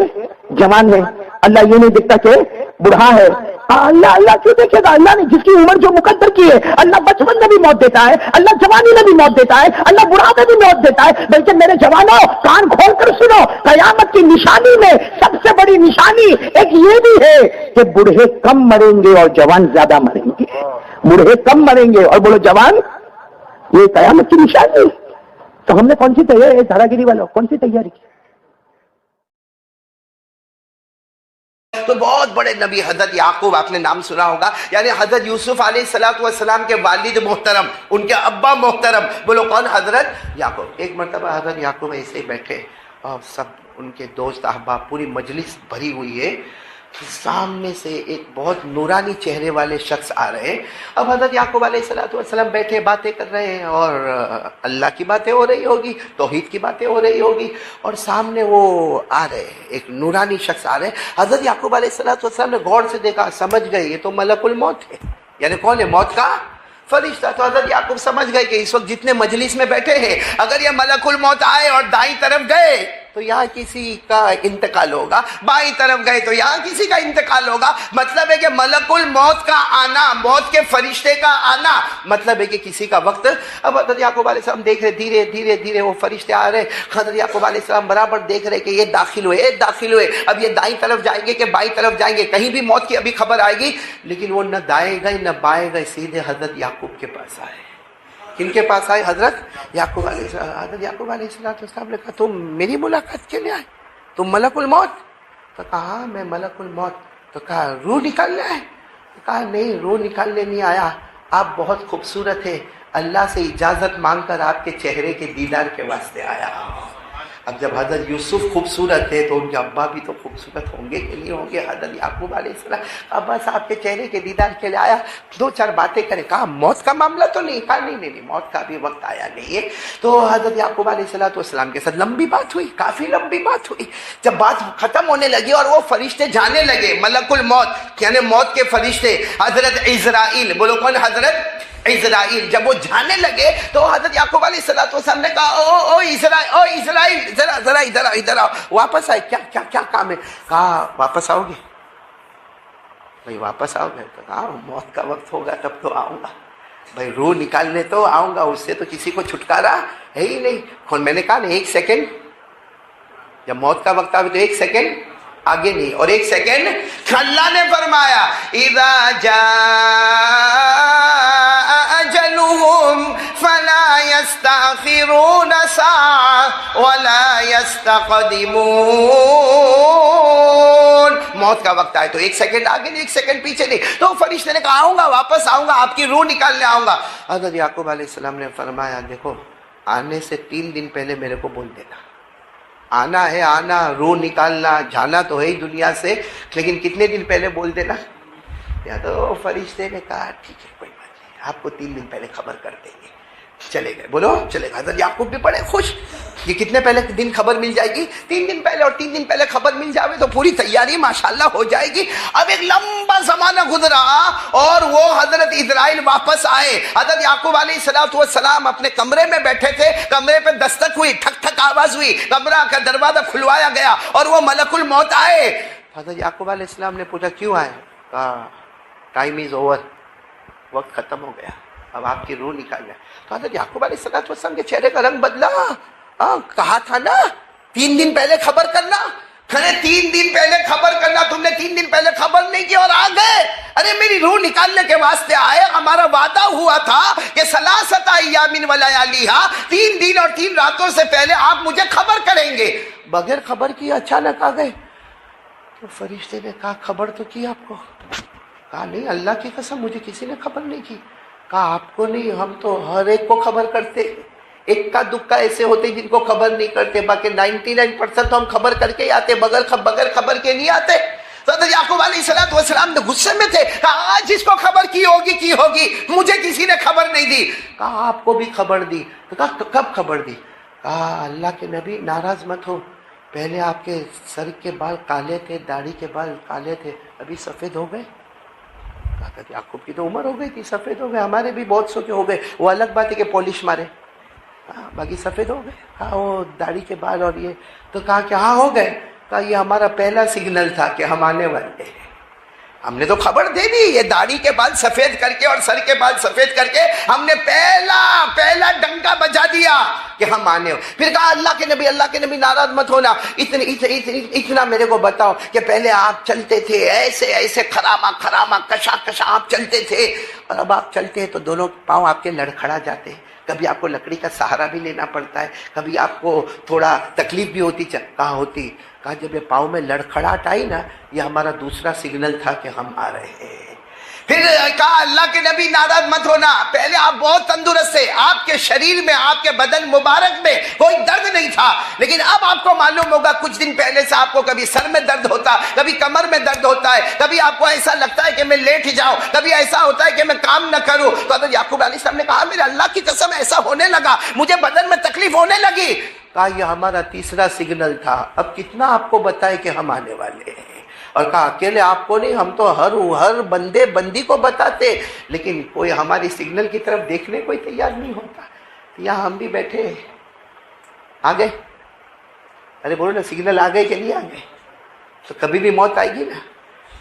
جوان ہے, اللہ یہ نہیں دیکھتا کہ بوڑھا ہے. اللہ اللہ کیوں دیکھے گا؟ اللہ نے جس کی عمر جو مقدر کی ہے، اللہ بچپن میں بھی موت دیتا ہے، اللہ جوانی میں بھی موت دیتا ہے، اللہ بڑھاپے میں بھی موت دیتا ہے. بلکہ میرے جوانوں کان کھول کر سنو، قیامت کی نشانی میں سب سے بڑی نشانی ایک یہ بھی ہے کہ بوڑھے کم مریں گے اور جوان زیادہ مریں گے. بوڑھے کم مریں گے اور بولو جوان، یہ قیامت کی نشانی. تو ہم نے کون سی تیاری، دھارا گیری والوں کون سی تیاری کی؟ تو بہت بڑے نبی حضرت یعقوب، آپ نے نام سنا ہوگا، یعنی حضرت یوسف علیہ السلام کے والد محترم، ان کے ابا محترم. بولو کون؟ حضرت یعقوب. ایک مرتبہ حضرت یعقوب ایسے ہی بیٹھے اور سب ان کے دوست احباب، پوری مجلس بھری ہوئی ہے. سامنے سے ایک بہت نورانی چہرے والے شخص آ رہے ہیں. اب حضرت یعقوب علیہ السلام بیٹھے باتیں کر رہے ہیں، اور اللہ کی باتیں ہو رہی ہوگی، توحید کی باتیں ہو رہی ہوگی، اور سامنے وہ آ رہے ہیں، ایک نورانی شخص آ رہے ہیں. حضرت یعقوب علیہ السلام نے غور سے دیکھا، سمجھ گئے یہ تو ملک الموت ہے. یعنی کون ہے؟ موت کا فرشتہ. تو حضرت یعقوب سمجھ گئے کہ اس وقت جتنے مجلس میں بیٹھے ہیں، اگر یہ ملک الموت آئے اور دائیں طرف گئے تو یہاں کسی کا انتقال ہوگا، بائیں طرف گئے تو یہاں کسی کا انتقال ہوگا. مطلب ہے کہ ملک الموت کا آنا، موت کے فرشتے کا آنا، مطلب ہے کہ کسی کا وقت. اب حضرت یعقوب علیہ السلام دیکھ رہے، دھیرے دھیرے دھیرے وہ فرشتے آ رہے. حضرت یعقوب علیہ السلام برابر دیکھ رہے کہ یہ داخل ہوئے. اب یہ دائیں طرف جائیں گے کہ بائیں طرف جائیں گے، کہیں بھی موت کی ابھی خبر آئے گی. لیکن وہ نہ دائیں گئے نہ بائیں گئے، سیدھے حضرت یعقوب کے پاس آئے. کن کے پاس آئے؟ حضرت یعقوب علیہ السلام. حضرت یعقوب علیہ السلام نے کہا تم میری ملاقات کے لیے آئے؟ تم ملک الموت؟ تو کہا میں ملک الموت. تو کہا روح نکالنے آئے؟ تو کہا نہیں، روح نکالنے نہیں آیا، آپ بہت خوبصورت ہے، اللہ سے اجازت مانگ کر آپ کے چہرے کے دیدار کے واسطے آیا. اب جب حضرت یوسف خوبصورت ہے تو ان کے ابا بھی تو خوبصورت ہوں گے کہ نہیں ہوں گے؟ حضرت یعقوب علیہ السلام ابا صاحب کے چہرے کے دیدار کے لیے آیا، دو چار باتیں کریں. کہا موت کا معاملہ تو نہیں؟ کہا نہیں، موت کا بھی وقت آیا نہیں ہے. تو حضرت یعقوب علیہ السلام کے ساتھ لمبی بات ہوئی، کافی لمبی بات ہوئی. جب بات ختم ہونے لگی اور وہ فرشتے جانے لگے، ملک الموت یعنی موت کے فرشتے، حضرت عزرائیل، بولو کون؟ حضرت عزرائیل. جب وہ جانے لگے تو حضرت یعقوب علیہ السلام نے کہا او اسرائیل ذرا ادھر آؤ. واپس آئے؟ کیا کام ہے؟ کہا واپس آؤ گے؟ بھائی واپس آؤ گے؟ تو کہا موت کا وقت ہوگا تب تو آؤں گا. بھائی روح نکالنے تو آؤں گا، اس سے تو کسی کو چھٹکارا ہے ہی نہیں. میں نے کہا نا ایک سیکنڈ، جب موت کا وقت آئے تو ایک سیکنڈ آگے نہیں اور ایک سیکنڈ. اللہ نے فرمایا اذا جاء اجلهم فلا يستأخرون ساعة ولا يستقدمون. موت کا وقت آئے تو ایک سیکنڈ آگے نہیں، ایک سیکنڈ پیچھے نہیں. تو فرشتے نے کہا آؤں گا، واپس آؤں گا، آپ کی روح نکالنے آؤں گا. حضرت یعقوب علیہ السلام نے فرمایا دیکھو آنے سے 3 دن پہلے میرے کو بول دینا. آنا ہے، آنا، روح نکالنا، جانا تو ہے ہی دنیا سے، لیکن کتنے دن پہلے بول دینا. یا تو فرشتے نے کہا ٹھیک ہے کوئی بات نہیں، آپ کو 3 دن پہلے خبر کر دیں گے. چلے گئے. بولو چلے گئے. حضرت یعقوب بھی بڑے خوش، یہ کتنے پہلے دن خبر مل جائے گی؟ 3 دن پہلے. اور 3 دن پہلے خبر مل جاوے تو پوری تیاری ماشاءاللہ ہو جائے گی. اب ایک لمبا زمانہ گزرا اور وہ حضرت اسرائیل واپس آئے. حضرت یعقوب علیہ السلام اپنے کمرے میں بیٹھے تھے، کمرے پہ دستک ہوئی، ٹھک ٹھک آواز ہوئی، کمرہ کا دروازہ کھلوایا گیا اور وہ ملک الموت آئے. حضرت یعقوب علیہ السلام نے پوچھا کیوں آئے؟ کہا ٹائم از اوور، وقت ختم ہو گیا، اب آپ کی روح نکال جائے. تو حضرت یعقوب علیہ السلام کے چہرے کا رنگ بدلا. کہا تھا نا 3 دن پہلے خبر کرنا. 3 دن پہلے خبر کرنا، تم نے 3 دن پہلے خبر نہیں کی اور آ گئے. ارے میری روح نکالنے کے واسطے آئے. ہمارا وعدہ ہوا تھا کہ 3 ایام و لیالیہا، 3 دن اور 3 راتوں سے پہلے آپ مجھے خبر کریں گے. بغیر خبر کیے اچانک آ گئے. تو فرشتے نے کہا خبر تو کی آپ کو؟ کہا نہیں، اللہ کی قسم مجھے کسی نے خبر نہیں کی. کہا آپ کو نہیں، ہم تو ہر ایک کو خبر کرتے. ایک کا دکھا ایسے ہوتے جن کو خبر نہیں کرتے، باقی 99% تو ہم خبر کر کے ہی آتے، بغیر خبر کے نہیں آتے. حضرت یعقوب علیہ السلام نے غصے میں تھے. کہا آج جس کو خبر کی ہوگی، مجھے کسی نے خبر نہیں دی. کہا آپ کو بھی خبر دی. تو کہا کب خبر دی؟ کہا اللہ کے نبی ناراض مت ہو، پہلے آپ کے سر کے بال کالے تھے، داڑھی کے بال کالے تھے، ابھی سفید ہو گئے. حضرت یعقوب کی تو عمر ہو گئی تھی، سفید ہو گئے. ہمارے بھی بہت سو کے ہو گئے، وہ الگ بات ہے کہ پالش مارے، باقی سفید ہو گئے. کہا وہ داڑھی کے بال اور یہ. تو کہا کہ ہاں ہو گئے. کہا یہ ہمارا پہلا سگنل تھا کہ ہم آنے والے ہیں. ہم نے تو خبر دے دی، یہ داڑھی کے بال سفید کر کے اور سر کے بال سفید کر کے ہم نے پہلا ڈنکا بجا دیا کہ ہم آنے ہو. پھر کہا اللہ کے نبی ناراض مت ہونا، اتنا میرے کو بتاؤ کہ پہلے آپ چلتے تھے ایسے خراما کشا آپ چلتے تھے، اور اب آپ چلتے ہیں تو دونوں پاؤں آپ کے لڑکھڑا جاتے ہیں، کبھی آپ کو لکڑی کا سہارا بھی لینا پڑتا ہے، کبھی آپ کو تھوڑا تکلیف بھی ہوتی. کہا ہوتی؟ کہا جب یہ پاؤں میں لڑکھڑاہٹ آئی نا، یہ ہمارا دوسرا سگنل تھا کہ ہم آ رہے ہیں. پھر کہا اللہ کے نبی ناراض مت ہونا، پہلے آپ بہت تندرست تھے، آپ کے شریر میں آپ کے بدن مبارک میں کوئی درد نہیں تھا، لیکن اب آپ کو معلوم ہوگا کچھ دن پہلے سے آپ کو کبھی سر میں درد ہوتا، کبھی کمر میں درد ہوتا ہے، کبھی آپ کو ایسا لگتا ہے کہ میں لیٹ ہی جاؤں، کبھی ایسا ہوتا ہے کہ میں کام نہ کروں. تو حضرت یعقوب علیہ السلام نے کہا میرے اللہ کی قسم ایسا ہونے لگا، مجھے بدن میں تکلیف ہونے لگی. کہا یہ ہمارا تیسرا سگنل تھا، اب کتنا آپ کو بتائے کہ ہم آنے والے ہیں. اور کہا اکیلے آپ کو نہیں، ہم تو ہر بندے بندی کو بتاتے، لیکن کوئی ہماری سگنل کی طرف دیکھنے کوئی تیار نہیں ہوتا. یہاں ہم بھی بیٹھے آ گئے، ارے بولو نا سگنل آ گئے کہ نہیں آ گئے؟ تو کبھی بھی موت آئے گی نا.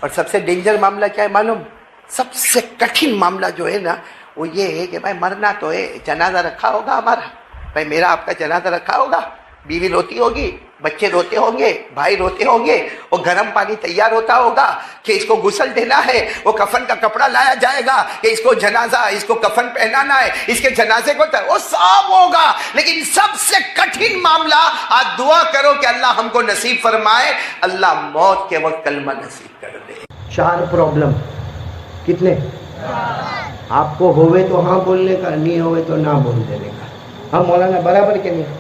اور سب سے ڈینجر معاملہ کیا ہے معلوم؟ سب سے کٹھن معاملہ جو ہے نا وہ یہ ہے کہ بھائی مرنا تو ہے، جنازہ رکھا ہوگا ہمارا، بھائی میرا آپ کا جنازہ رکھا ہوگا، بیوی روتی ہوگی، بچے روتے ہوں گے، بھائی روتے ہوں گے، وہ گرم پانی تیار ہوتا ہوگا کہ اس کو غسل دینا ہے، وہ کفن کا کپڑا لایا جائے گا کہ اس کو جنازہ، اس کو کفن پہنانا ہے، اس کے جنازے کو وہ سب ہوگا. لیکن سب سے کٹھن معاملہ، آج دعا کرو کہ اللہ ہم کو نصیب فرمائے، اللہ موت کے وقت کلمہ نصیب کر دے. 4 پرابلم کتنے؟ آپ کو ہوئے تو ہاں بولنے کا، نہیں ہوئے تو نہ بول دینے کا. ہم مولانا برابر کے نہیں؟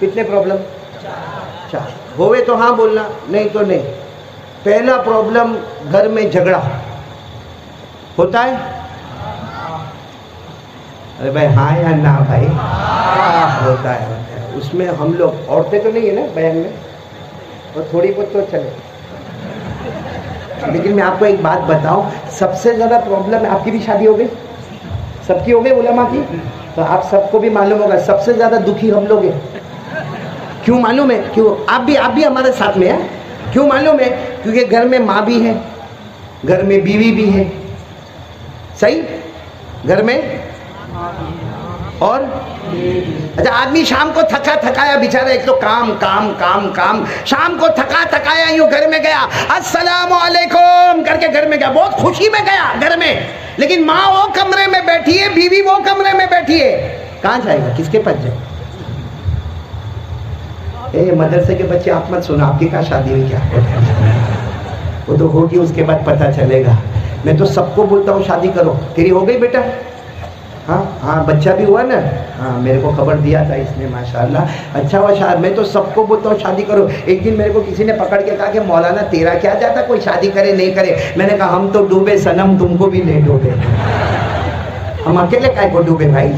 کتنے پرابلم؟ 4. ہوئے تو ہاں بولنا، نہیں تو نہیں. پہلا پرابلم گھر میں جھگڑا ہوتا ہے؟ ارے بھائی ہاں یا نہ بھائی؟ ہوتا ہے. اس میں ہم لوگ عورتیں تو نہیں ہے نا بیان میں، اور تھوڑی بہت تو چلے. لیکن میں آپ کو ایک بات بتاؤں، سب سے زیادہ پرابلم ہے. آپ کی بھی شادی ہو گئی؟ سب کی ہو گئی علماء کی؟ تو آپ سب کو بھی معلوم ہوگا سب سے زیادہ دکھی ہم لوگ ہیں. کیوں معلوم ہے؟ کیوں؟ آپ بھی ہمارے ساتھ میں ہیں. کیوں معلوم ہے؟ کیونکہ گھر میں ماں بھی ہے، گھر میں بیوی بھی ہے، صحیح؟ گھر میں اور اچھا آدمی شام کو تھکایا بیچارہ، ایک تو کام، شام کو تھکایا یوں گھر میں گیا، السلام علیکم کر کے گھر میں گیا، بہت خوشی میں گیا گھر میں، لیکن ماں وہ کمرے میں بیٹھی ہے، بیوی وہ کمرے میں بیٹھی ہے. کہاں جائے گا؟ کس کے پاس جائے؟ مدرسے کے بچے آپ مت سنو، آپ کی کہاں شادی ہوئی کیا؟ وہ تو ہوگی، اس کے بعد پتہ چلے گا. میں تو سب کو بولتا ہوں شادی کرو. تیری ہو گئی بیٹا؟ ہاں بچہ بھی ہوا نا؟ ہاں میرے کو خبر دیا تھا اس نے، ماشاءاللہ اچھا ہوا. شاید میں تو سب کو بولتا ہوں شادی کرو. ایک دن میرے کو کسی نے پکڑ کے کہا کہ مولانا تیرا کیا جاتا کوئی شادی کرے نہیں کرے. میں نے کہا ہم تو ڈوبے صنم، تم کو بھی لے ڈوبے، ہم اکیلے کائے کو ڈوبے بھائی.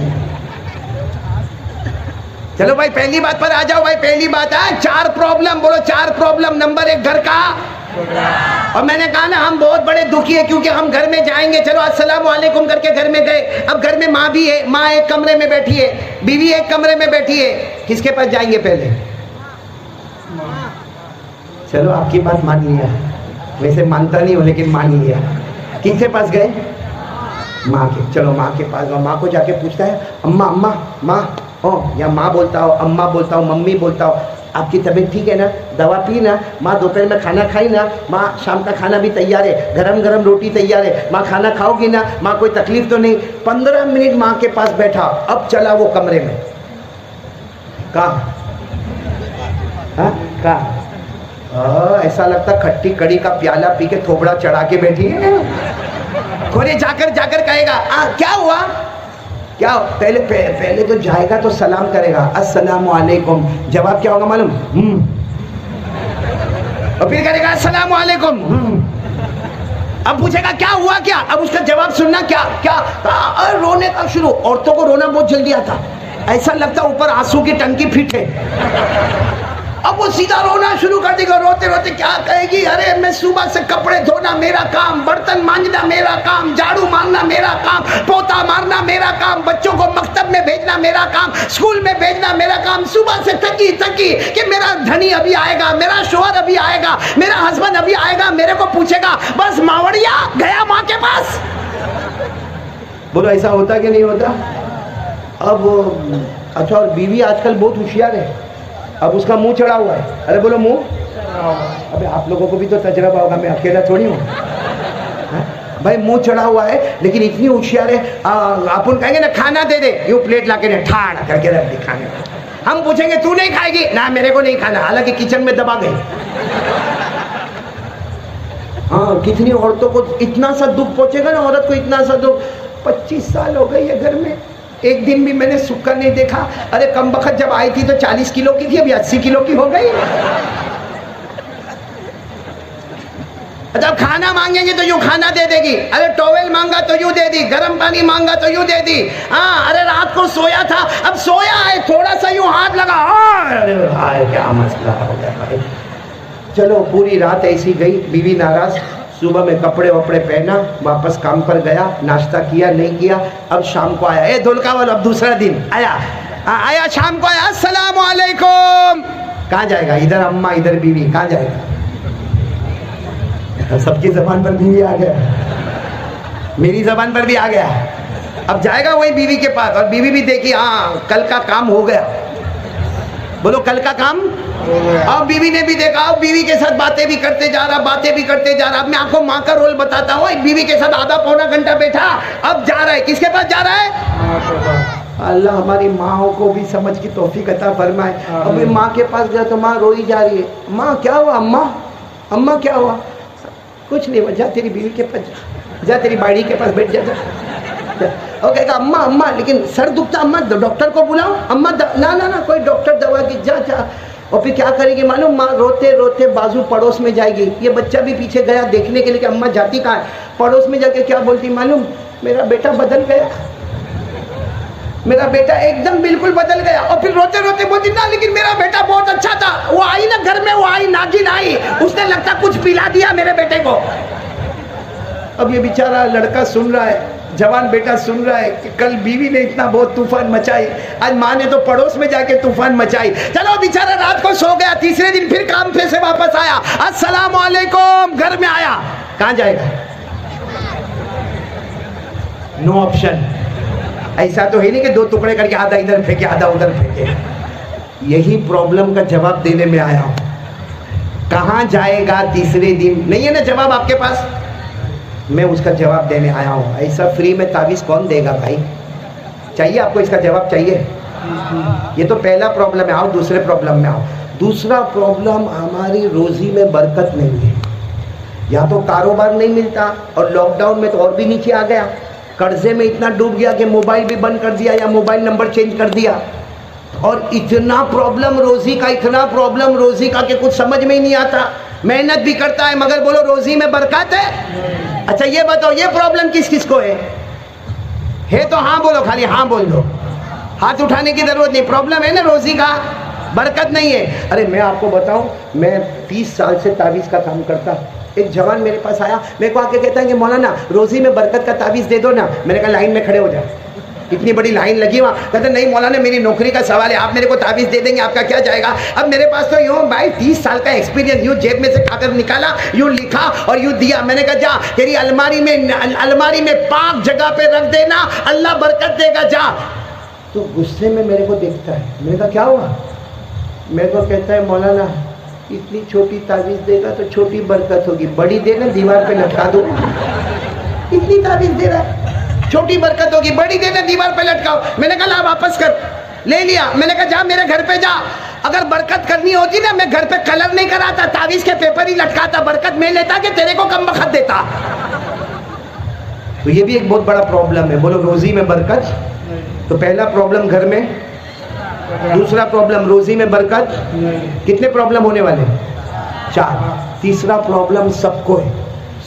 چلو بھائی پہلی بات پر آ جاؤ. بھائی پہلی بات ہے 4 پرابلم، بولو 4 پرابلم. نمبر 1 گھر کا، اور میں نے کہا نا ہم بہت بڑے دکھی ہیں کیونکہ ہم گھر میں جائیں گے، چلو السلام علیکم کر کے گھر میں گئے، اب گھر میں ماں بھی ہے، ماں ایک کمرے میں بیٹھی ہے، بیوی ایک کمرے میں بیٹھی ہے. کس کے پاس جائیں گے پہلے؟ چلو آپ کی بات مان لیا، ویسے مانتا نہیں ہوں لیکن مان لیا. کس کے پاس گئے؟ ماں کے. چلو ماں کے پاس گئے، ماں کو جا کے پوچھتا ہے اماں ماں یا ماں بولتا ہو، اماں بولتا ہو، ممی بولتا ہو، آپ کی طبیعت ٹھیک ہے نا؟ دوا پی نا؟ ماں دوپہر میں کھانا کھائی نا؟ ماں شام کا کھانا بھی تیار ہے، گرم روٹی تیار ہے، ماں کھانا کھاؤ گی نا؟ ماں کوئی تکلیف تو نہیں؟ 15 منٹ ماں کے پاس بیٹھا، اب چلا وہ کمرے میں. کہاں ایسا لگتا کھٹی کڑی کا پیالہ پی کے تھوبڑا چڑھا کے بیٹھی ہے. کھولے جا کر کہے گا کیا ہوا؟ کیا پہلے تو جائے گا تو سلام کرے گا، السلام علیکم. جواب کیا ہوگا معلوم؟ اور پھر کرے گا السلام علیکم. اب پوچھے گا کیا ہوا کیا؟ اب اس کا جواب سننا. کیا رونے کا شروع. عورتوں کو رونا بہت جلدی آتا، ایسا لگتا اوپر آنسو کی ٹنکی فٹ ہے. اب وہ سیدھا رونا شروع کر دے گا. روتے روتے کیا کہے گی؟ ارے میں صبح سے کپڑے دھونا میرا کام، برتن مانجنا میرا کام، جھاڑو مارنا میرا کام، پوتا مارنا میرا کام، بچوں کو مکتب میں بھیجنا میرا کام، اسکول میں بھیجنا میرا کام. صبح سے تھکی کی کہ میرا دھنی ابھی آئے گا, میرا شوہر ابھی آئے گا, میرا ہسبینڈ ابھی آئے گا, میرے کو پوچھے گا, بس ماوڑیا گیا ماں کے پاس. بولو ایسا ہوتا کہ نہیں ہوتا؟ اب اچھا, اور بیوی آج کل بہت ہوشیار ہے, اب اس کا منہ چڑھا ہوا ہے. ارے بولو منہ, ابے آپ لوگوں کو بھی تو تجربہ ہوگا, میں اکیلا تھوڑی ہوں بھائی. منہ چڑھا ہوا ہے لیکن اتنی ہوشیار ہے, اپن کہیں گے نا کھانا دے دے, یوں پلیٹ لا کے ٹھاڑ کر کے رکھ دے کھانے. ہم پوچھیں گے تو نہیں کھائے گی؟ نہ میرے کو نہیں کھانا, حالانکہ کچن میں دبا گئی. ہاں, کتنی عورتوں کو اتنا سا دکھ پہنچے گا نا, عورت کو اتنا سا دکھ. 25 سال ہو گئی ہے گھر میں, ایک دن بھی میں نے سکر نہیں دیکھا. ارے کم بخت جب آئی تھی تو 40 کلو کی تھی, ابھی 80 کلو کی ہو گئی. جب کھانا مانگیں گے تو یوں کھانا دے دے گی, ارے ٹاول مانگا تو یوں دے دی, گرم پانی مانگا تو یوں دے دی. ہاں, ارے رات کو سویا تھا, اب سویا ہے, تھوڑا سا یوں ہاتھ لگا, ارے کیا مسئلہ ہو گیا بھائی. چلو پوری رات ایسی گئی, بیوی ناراض. صبح میں کپڑے وپڑے پہنا, واپس کام پر گیا, ناشتہ کیا نہیں کیا. اب شام کو آیا, اے دھولکا والا, اب دوسرا دن آیا شام کو آیا, السلام علیکم. کہاں جائے گا؟ ادھر اماں ادھر بیوی, کہاں جائے گا؟ سب کی زبان پر بیوی آ گیا, میری زبان پر بھی آ گیا. اب جائے گا وہی بیوی کے پاس, اور بیوی بھی دیکھی ہاں کل کا کام ہو گیا. بولو کل کا کام. اب بیوی نے بھی دیکھا, اب بیوی کے ساتھ باتیں بھی کرتے جا رہا, باتیں بھی کرتے جا رہا. اب میں آپ کو ماں کا رول بتاتا ہوں, بیوی کے ساتھ آدھا پونا گھنٹہ بیٹھا, اب جا رہا ہے, کس کے پاس جا رہا ہے؟ اللہ ہماری ماں کو بھی سمجھ کی توفیق عطا فرمائے. اب ماں کے پاس گیا تو ماں روئی جا رہی ہے. ماں کیا ہوا؟ اماں کیا ہوا؟ کچھ نہیں, جا تیری بیوی کے پاس جا, تیری باڑی کے پاس بیٹھ جا. اور کہے گا اماں لیکن سر دکھتا, اماں ڈاکٹر کو بلاؤ. اماں نہ کوئی ڈاکٹر دوا کی, جا. اور پھر کیا کرے گی معلوم؟ ماں روتے روتے بازو پڑوس میں جائے گی. یہ بچہ بھی پیچھے گیا دیکھنے کے لیے کہ اماں جاتی کہاں ہے. پڑوس میں جا کے کیا بولتی معلوم؟ میرا بیٹا بدل گیا, میرا بیٹا ایک دم بالکل بدل گیا. اور پھر روتے روتے بولتی نا لیکن میرا بیٹا بہت اچھا تھا, وہ آئی نا گھر میں, وہ آئی ناگن آئی, اس نے لگتا کچھ پلا دیا میرے بیٹے کو. اب یہ بیچارہ لڑکا سن رہا ہے, جوان بیٹا سن رہا ہے کہ کل بیوی نے اتنا بہت طوفان مچائی, آج ماں نے تو پڑوس میں جا کے طوفان مچائی. چلو بیچارہ رات کو سو گیا, تیسرے دن پھر کام پہ سے واپس آیا, السلام علیکم, گھر میں آیا. کہاں جائے گا؟ No option. ایسا تو ہے نہیں کہ 2 ٹکڑے کر کے آدھا ادھر پھینکے آدھا ادھر پھینکے. یہی پرابلم کا جواب دینے میں آیا ہوں. کہاں جائے گا تیسرے دن؟ نہیں ہے نا جواب آپ کے پاس, میں اس کا جواب دینے آیا ہوں. ایسا فری میں تعویذ کون دے گا بھائی؟ چاہیے آپ کو اس کا جواب چاہیے؟ یہ تو پہلا پرابلم ہے. آؤ دوسرے پرابلم میں آؤ. دوسرا پرابلم, ہماری روزی میں برکت نہیں ہے. یا تو کاروبار نہیں ملتا, اور لاک ڈاؤن میں تو اور بھی نیچے آ گیا, قرضے میں اتنا ڈوب گیا کہ موبائل بھی بند کر دیا یا موبائل نمبر چینج کر دیا. اور اتنا پرابلم روزی کا, اتنا پرابلم روزی کا کہ کچھ سمجھ میں ہی نہیں آتا. محنت بھی کرتا ہے مگر بولو روزی میں برکت ہے؟ اچھا یہ بتاؤ, یہ پرابلم کس کس کو ہے تو ہاں بولو, خالی ہاں بول دو, ہاتھ اٹھانے کی ضرورت نہیں. پرابلم ہے نا روزی کا, برکت نہیں ہے. ارے میں آپ کو بتاؤں, میں 30 سال سے تعویذ کا کام کرتا. ایک جوان میرے پاس آیا, میرے کو آ کے کہتا ہے کہ مولانا روزی میں برکت کا تعویذ دے دو نا. میں نے کہا لائن میں کھڑے ہو جا. اتنی بڑی لائن لگی وہاں. کہتے نہیں مولانا میری نوکری کا سوال ہے, آپ میرے کو تعویذ دے دیں گے, آپ کا کیا جائے گا؟ اب میرے پاس تو یوں بھائی 30 سال کا ایکسپیرینس, یوں جیب میں سے کاغذ نکالا, یوں لکھا اور یوں دیا. میں نے کہا جا تیری الماری میں پاک جگہ پہ رکھ دینا, اللہ برکت دے گا, جا. تو غصے میں میرے کو دیکھتا ہے. میں نے کہا کیا ہوا؟ میرے کو کہتا ہے مولانا اتنی چھوٹی تعویذ دے گا تو چھوٹی برکت ہوگی, بڑی دے نا دیوار پہ لٹکا دو. اتنی تعویذ دے رہا ہے, چھوٹی برکت ہوگی, بڑی دے نا دیوار پہ لٹکاؤ. میں نے کہا لا واپس کر. لے لیا. میں نے کہا جا میرے گھر پہ جا, اگر برکت کرنی ہوتی نا میں گھر پہ کلر نہیں کراتا, تعویذ کے پیپر ہی لٹکاتا, برکت میں لیتا کہ تیرے کو کم بخت دیتا. تو یہ بھی ایک بہت بڑا پرابلم ہے. بولو روزی میں برکت. تو پہلا پرابلم گھر میں, دوسرا پرابلم روزی میں برکت. کتنے پرابلم ہونے والے؟ 4. تیسرا پرابلم سب کو ہے,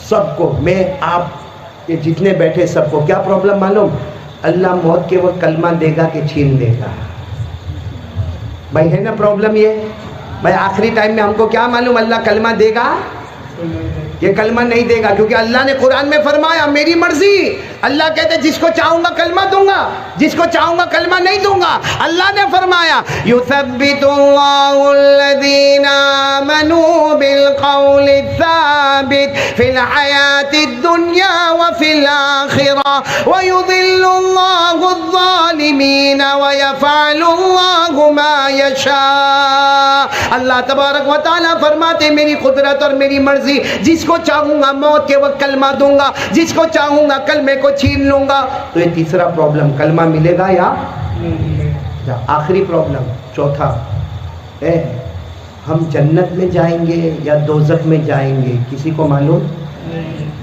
سب کو, میں آپ یہ جتنے بیٹھے سب کو. کیا پرابلم معلوم؟ اللہ موت کے وقت کلمہ دے گا کہ چھین دے گا. بھائی ہے نا پرابلم یہ؟ بھائی آخری ٹائم میں ہم کو کیا معلوم اللہ کلمہ دے گا یہ کلمہ نہیں دے گا, کیونکہ اللہ نے قرآن میں فرمایا میری مرضی, اللہ کہتے جس کو چاہوں گا کلمہ دوں گا, جس کو چاہوں گا کلمہ نہیں دوں گا. اللہ نے فرمایا یثبت اللہ الذین آمنوا بالقول الثابت فی الحیاۃ الدنیا وفی الآخرہ ویضل اللہ الظالمین ویفعل اللہ ما یشاء. اللہ تبارک و تعالیٰ فرماتے میری قدرت اور میری مرضی, جس کو چاہوں گا موت کے وقت کلمہ دوں گا, جس کو چاہوں گا کلمے کو چھین لوں گا. تو یہ تیسرا پرابلم, کلمہ ملے گا یا آخری پرابلم چوتھا, ہم جنت میں جائیں گے یا دوزخ میں جائیں گے, کسی کو معلوم؟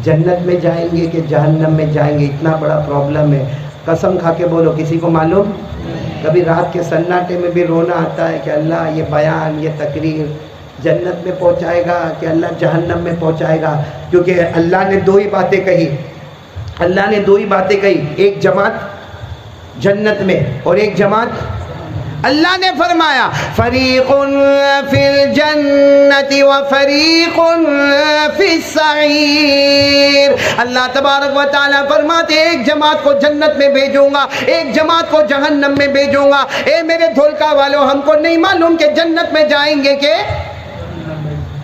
جنت میں جائیں گے کہ جہنم میں جائیں گے, اتنا بڑا پرابلم ہے. قسم کھا کے بولو کسی کو معلوم؟ کبھی رات کے سناٹے میں بھی رونا آتا ہے کہ اللہ یہ بیان, یہ تقریر جنت میں پہنچائے گا کہ اللہ جہنم میں پہنچائے گا. کیونکہ اللہ نے دو ہی باتیں کہی, اللہ نے دو ہی باتیں کہی, ایک جماعت جنت میں اور ایک جماعت. اللہ نے فرمایا فریق فی الجنت وفریق فی السعیر. اللہ تبارک و تعالیٰ فرماتے ایک جماعت کو جنت میں بھیجوں گا, ایک جماعت کو جہنم میں بھیجوں گا. اے میرے دھولکا والوں, ہم کو نہیں معلوم کہ جنت میں جائیں گے کہ.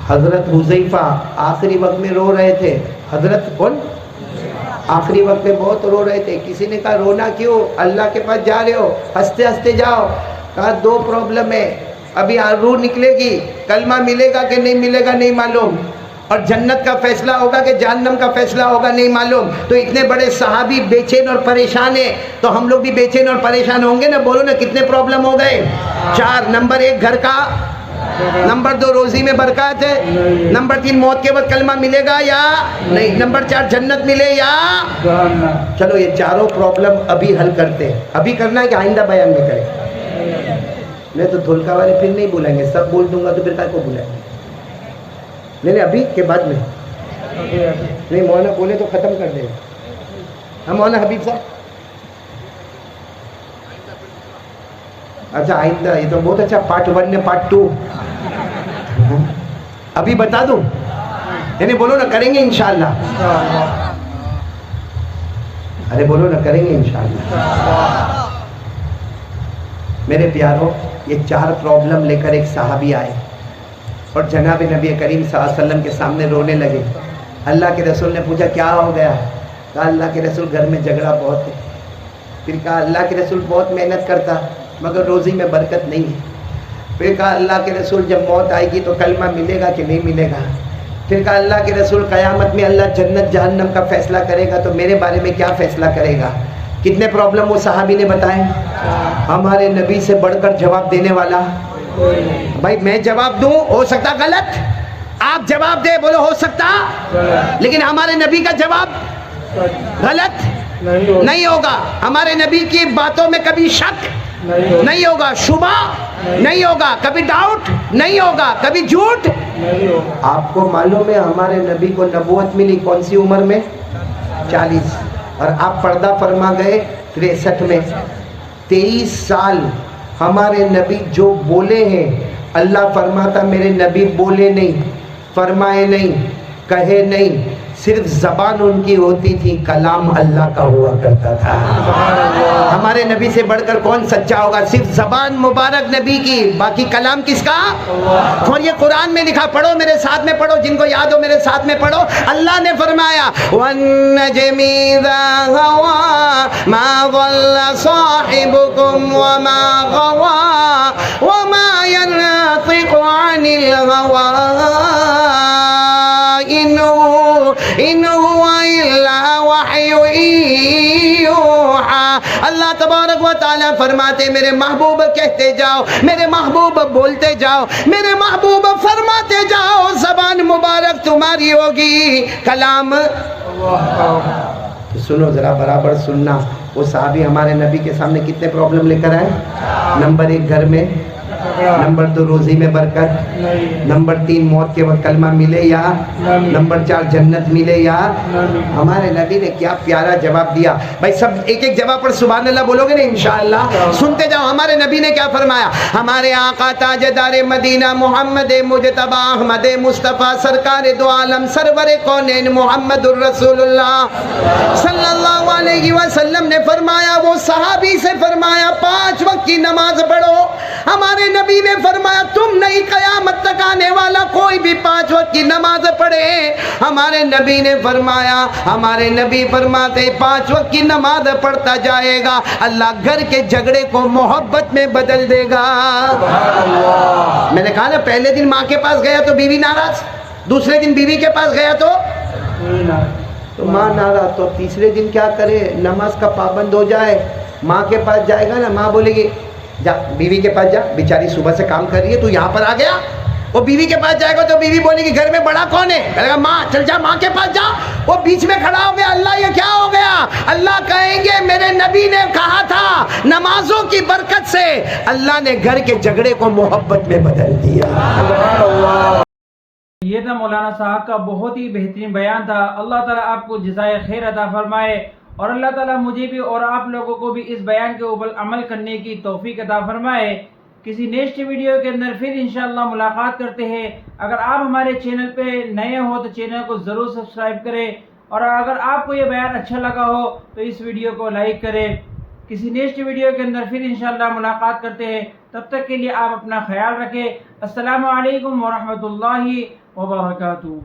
حضرت حذیفہ آخری وقت میں رو رہے تھے. حضرت کون؟ آخری وقت میں بہت رو رہے تھے. کسی نے کہا رونا کیوں, اللہ کے پاس جا رہے ہو, ہنستے ہنستے جاؤ. کہا دو پرابلم ہے, ابھی روح نکلے گی, کلمہ ملے گا کہ نہیں ملے گا نہیں معلوم, اور جنت کا فیصلہ ہوگا کہ جہنم کا فیصلہ ہوگا نہیں معلوم. تو اتنے بڑے صحابی بے چین اور پریشان ہیں, تو ہم لوگ بھی بے چین اور پریشان ہوں گے نا. بولو نا کتنے پرابلم ہو گئے؟ 4. نمبر 1 گھر کا, نمبر 2 روزی میں برکات ہے, نمبر 3 موت کے وقت کلمہ ملے گا یا نہیں, نمبر 4 جنت ملے یا. چلو یہ چاروں پرابلم ابھی حل کرتے. ابھی کرنا ہے کہ آئندہ بیان میں کریں؟ میں تو دھولکا والے پھر نہیں بولیں گے, سب بول دوں گا تو پھر کیا کو بلائیں گے؟ نہیں ابھی کے بعد میں نہیں, مولانا بولے تو ختم کر دیں. ہم مولانا حبیب صاحب, اچھا آئندہ, یہ تو بہت اچھا, پارٹ 1 نے پارٹ 2 ابھی بتا دوں, یعنی بولو نا کریں گے انشاءاللہ. ارے بولو نا کریں گے انشاءاللہ. میرے پیاروں, یہ 4 پرابلم لے کر ایک صحابی آئے اور جناب نبی کریم صلی اللہ علیہ وسلم کے سامنے رونے لگے. اللہ کے رسول نے پوچھا کیا ہو گیا؟ کہا اللہ کے رسول گھر میں جھگڑا بہت ہے. پھر کہا اللہ کے رسول بہت محنت کرتا مگر روزی میں برکت نہیں ہے. پھر کہا اللہ کے رسول جب موت آئے گی تو کلمہ ملے گا کہ نہیں ملے گا؟ پھر کہا اللہ کے رسول قیامت میں اللہ جنت جہنم کا فیصلہ کرے گا تو میرے بارے میں کیا فیصلہ کرے گا؟ کتنے پرابلم وہ صحابی نے بتائے. ہمارے نبی سے بڑھ کر جواب دینے والا. بھائی میں جواب دوں, ہو سکتا غلط, آپ جواب دے, بولو ہو سکتا, لیکن ہمارے نبی کا جواب غلط نہیں ہوگا. ہمارے نبی کی باتوں میں کبھی شک نہیں ہوگا, شبہ نہیں ہوگا, کبھی ڈاؤٹ نہیں ہوگا, کبھی جھوٹ. آپ کو معلوم ہے ہمارے نبی کو نبوت ملی کون سی عمر میں؟ 40, اور آپ پردہ فرما گئے 63 میں. 23 سال ہمارے نبی جو بولے ہیں, اللہ فرماتا میرے نبی بولے نہیں, فرمائے نہیں, کہے نہیں, صرف زبان ان کی ہوتی تھی, کلام اللہ کا ہوا کرتا تھا. ہمارے نبی سے بڑھ کر کون سچا ہوگا؟ صرف زبان مبارک نبی کی, باقی کلام کس کا؟ اور یہ قرآن میں لکھا, پڑھو میرے ساتھ میں پڑھو, جن کو یاد ہو میرے ساتھ میں پڑھو. اللہ نے فرمایا وَالنَّجْمِ إِذَا هَوَىٰ مَا ضَلَّ صَاحِبُكُمْ وَمَا غَوَىٰ وَمَا يَنطِقُ عَنِ الْهَوَىٰ إِنْ هُوَ إِلَّا وَحْيٌ یوحیٰ. اللہ تبارک و تعالیٰ فرماتے میرے محبوب کہتے جاؤ, میرے محبوب بولتے جاؤ, میرے محبوب فرماتے جاؤ, زبان مبارک تمہاری ہوگی, کلام. سنو ذرا برابر سننا. وہ صحابی ہمارے نبی کے سامنے کتنے پرابلم لے کر آئے؟ نمبر 1 گھر میں نمبر 2 روزی میں برکت، نمبر 3 موت کے وقت کلمہ ملے یا، نمبر 4 جنت ملے یا۔ ہمارے نبی نے کیا پیارا جواب دیا بھائی، سب ایک ایک جواب پر سبحان اللہ بولو گے نا انشاءاللہ؟ سنتے جاؤ ہمارے نبی نے کیا فرمایا۔ ہمارے آقا تاجدار مدینہ محمد مجتبی احمد مصطفیٰ سرکار دو عالم سرور کونین محمد الرسول اللہ صلی اللہ علیہ وسلم نے فرمایا، وہ صحابی سے فرمایا 5 وقت کی نماز پڑھو۔ ہمارے نبی نے فرمایا تم نہیں، قیامت تک آنے والا کوئی بھی 5 وقت کی نماز پڑھے۔ ہمارے نبی نے فرمایا، ہمارے نبی فرماتے 5 وقت کی نماز پڑھتا جائے گا، اللہ گھر کے جھگڑے کو محبت میں بدل دے گا۔ میں نے کہا نا پہلے دن ماں کے پاس گیا تو بیوی ناراض، دوسرے دن بیوی کے پاس گیا تو ماں ناراض، تو تیسرے دن کیا کرے؟ نماز کا پابند ہو جائے، ماں کے پاس جائے گا نا، ماں بولے گی جا بیوی کے پاس جا، بیچاری صبح سے کام کر رہی ہے، تو یہاں پر آ گیا۔ وہ بیوی کے پاس جائے گا تو بیوی بولے گی گھر میں بڑا کون ہے؟ کہے گا ماں، چل جا ماں کے پاس جا۔ وہ بیچ میں کھڑا ہو گیا، اللہ یہ کیا ہو گیا؟ اللہ کہیں گے میرے نبی نے کہا تھا نمازوں کی برکت سے اللہ نے گھر کے جھگڑے کو محبت میں بدل دیا۔ یہ تھا مولانا صاحب کا بہت ہی بہترین بیان تھا۔ اللہ تعالیٰ آپ کو جزائے خیر عطا فرمائے، اور اللہ تعالیٰ مجھے بھی اور آپ لوگوں کو بھی اس بیان کے اوپر عمل کرنے کی توفیق عطا فرمائے۔ کسی نیکسٹ ویڈیو کے اندر پھر انشاءاللہ ملاقات کرتے ہیں۔ اگر آپ ہمارے چینل پہ نئے ہو تو چینل کو ضرور سبسکرائب کریں، اور اگر آپ کو یہ بیان اچھا لگا ہو تو اس ویڈیو کو لائک کریں۔ کسی نیکسٹ ویڈیو کے اندر پھر انشاءاللہ ملاقات کرتے ہیں، تب تک کے لیے آپ اپنا خیال رکھیں۔ السلام علیکم ورحمۃ اللہ وبرکاتہ۔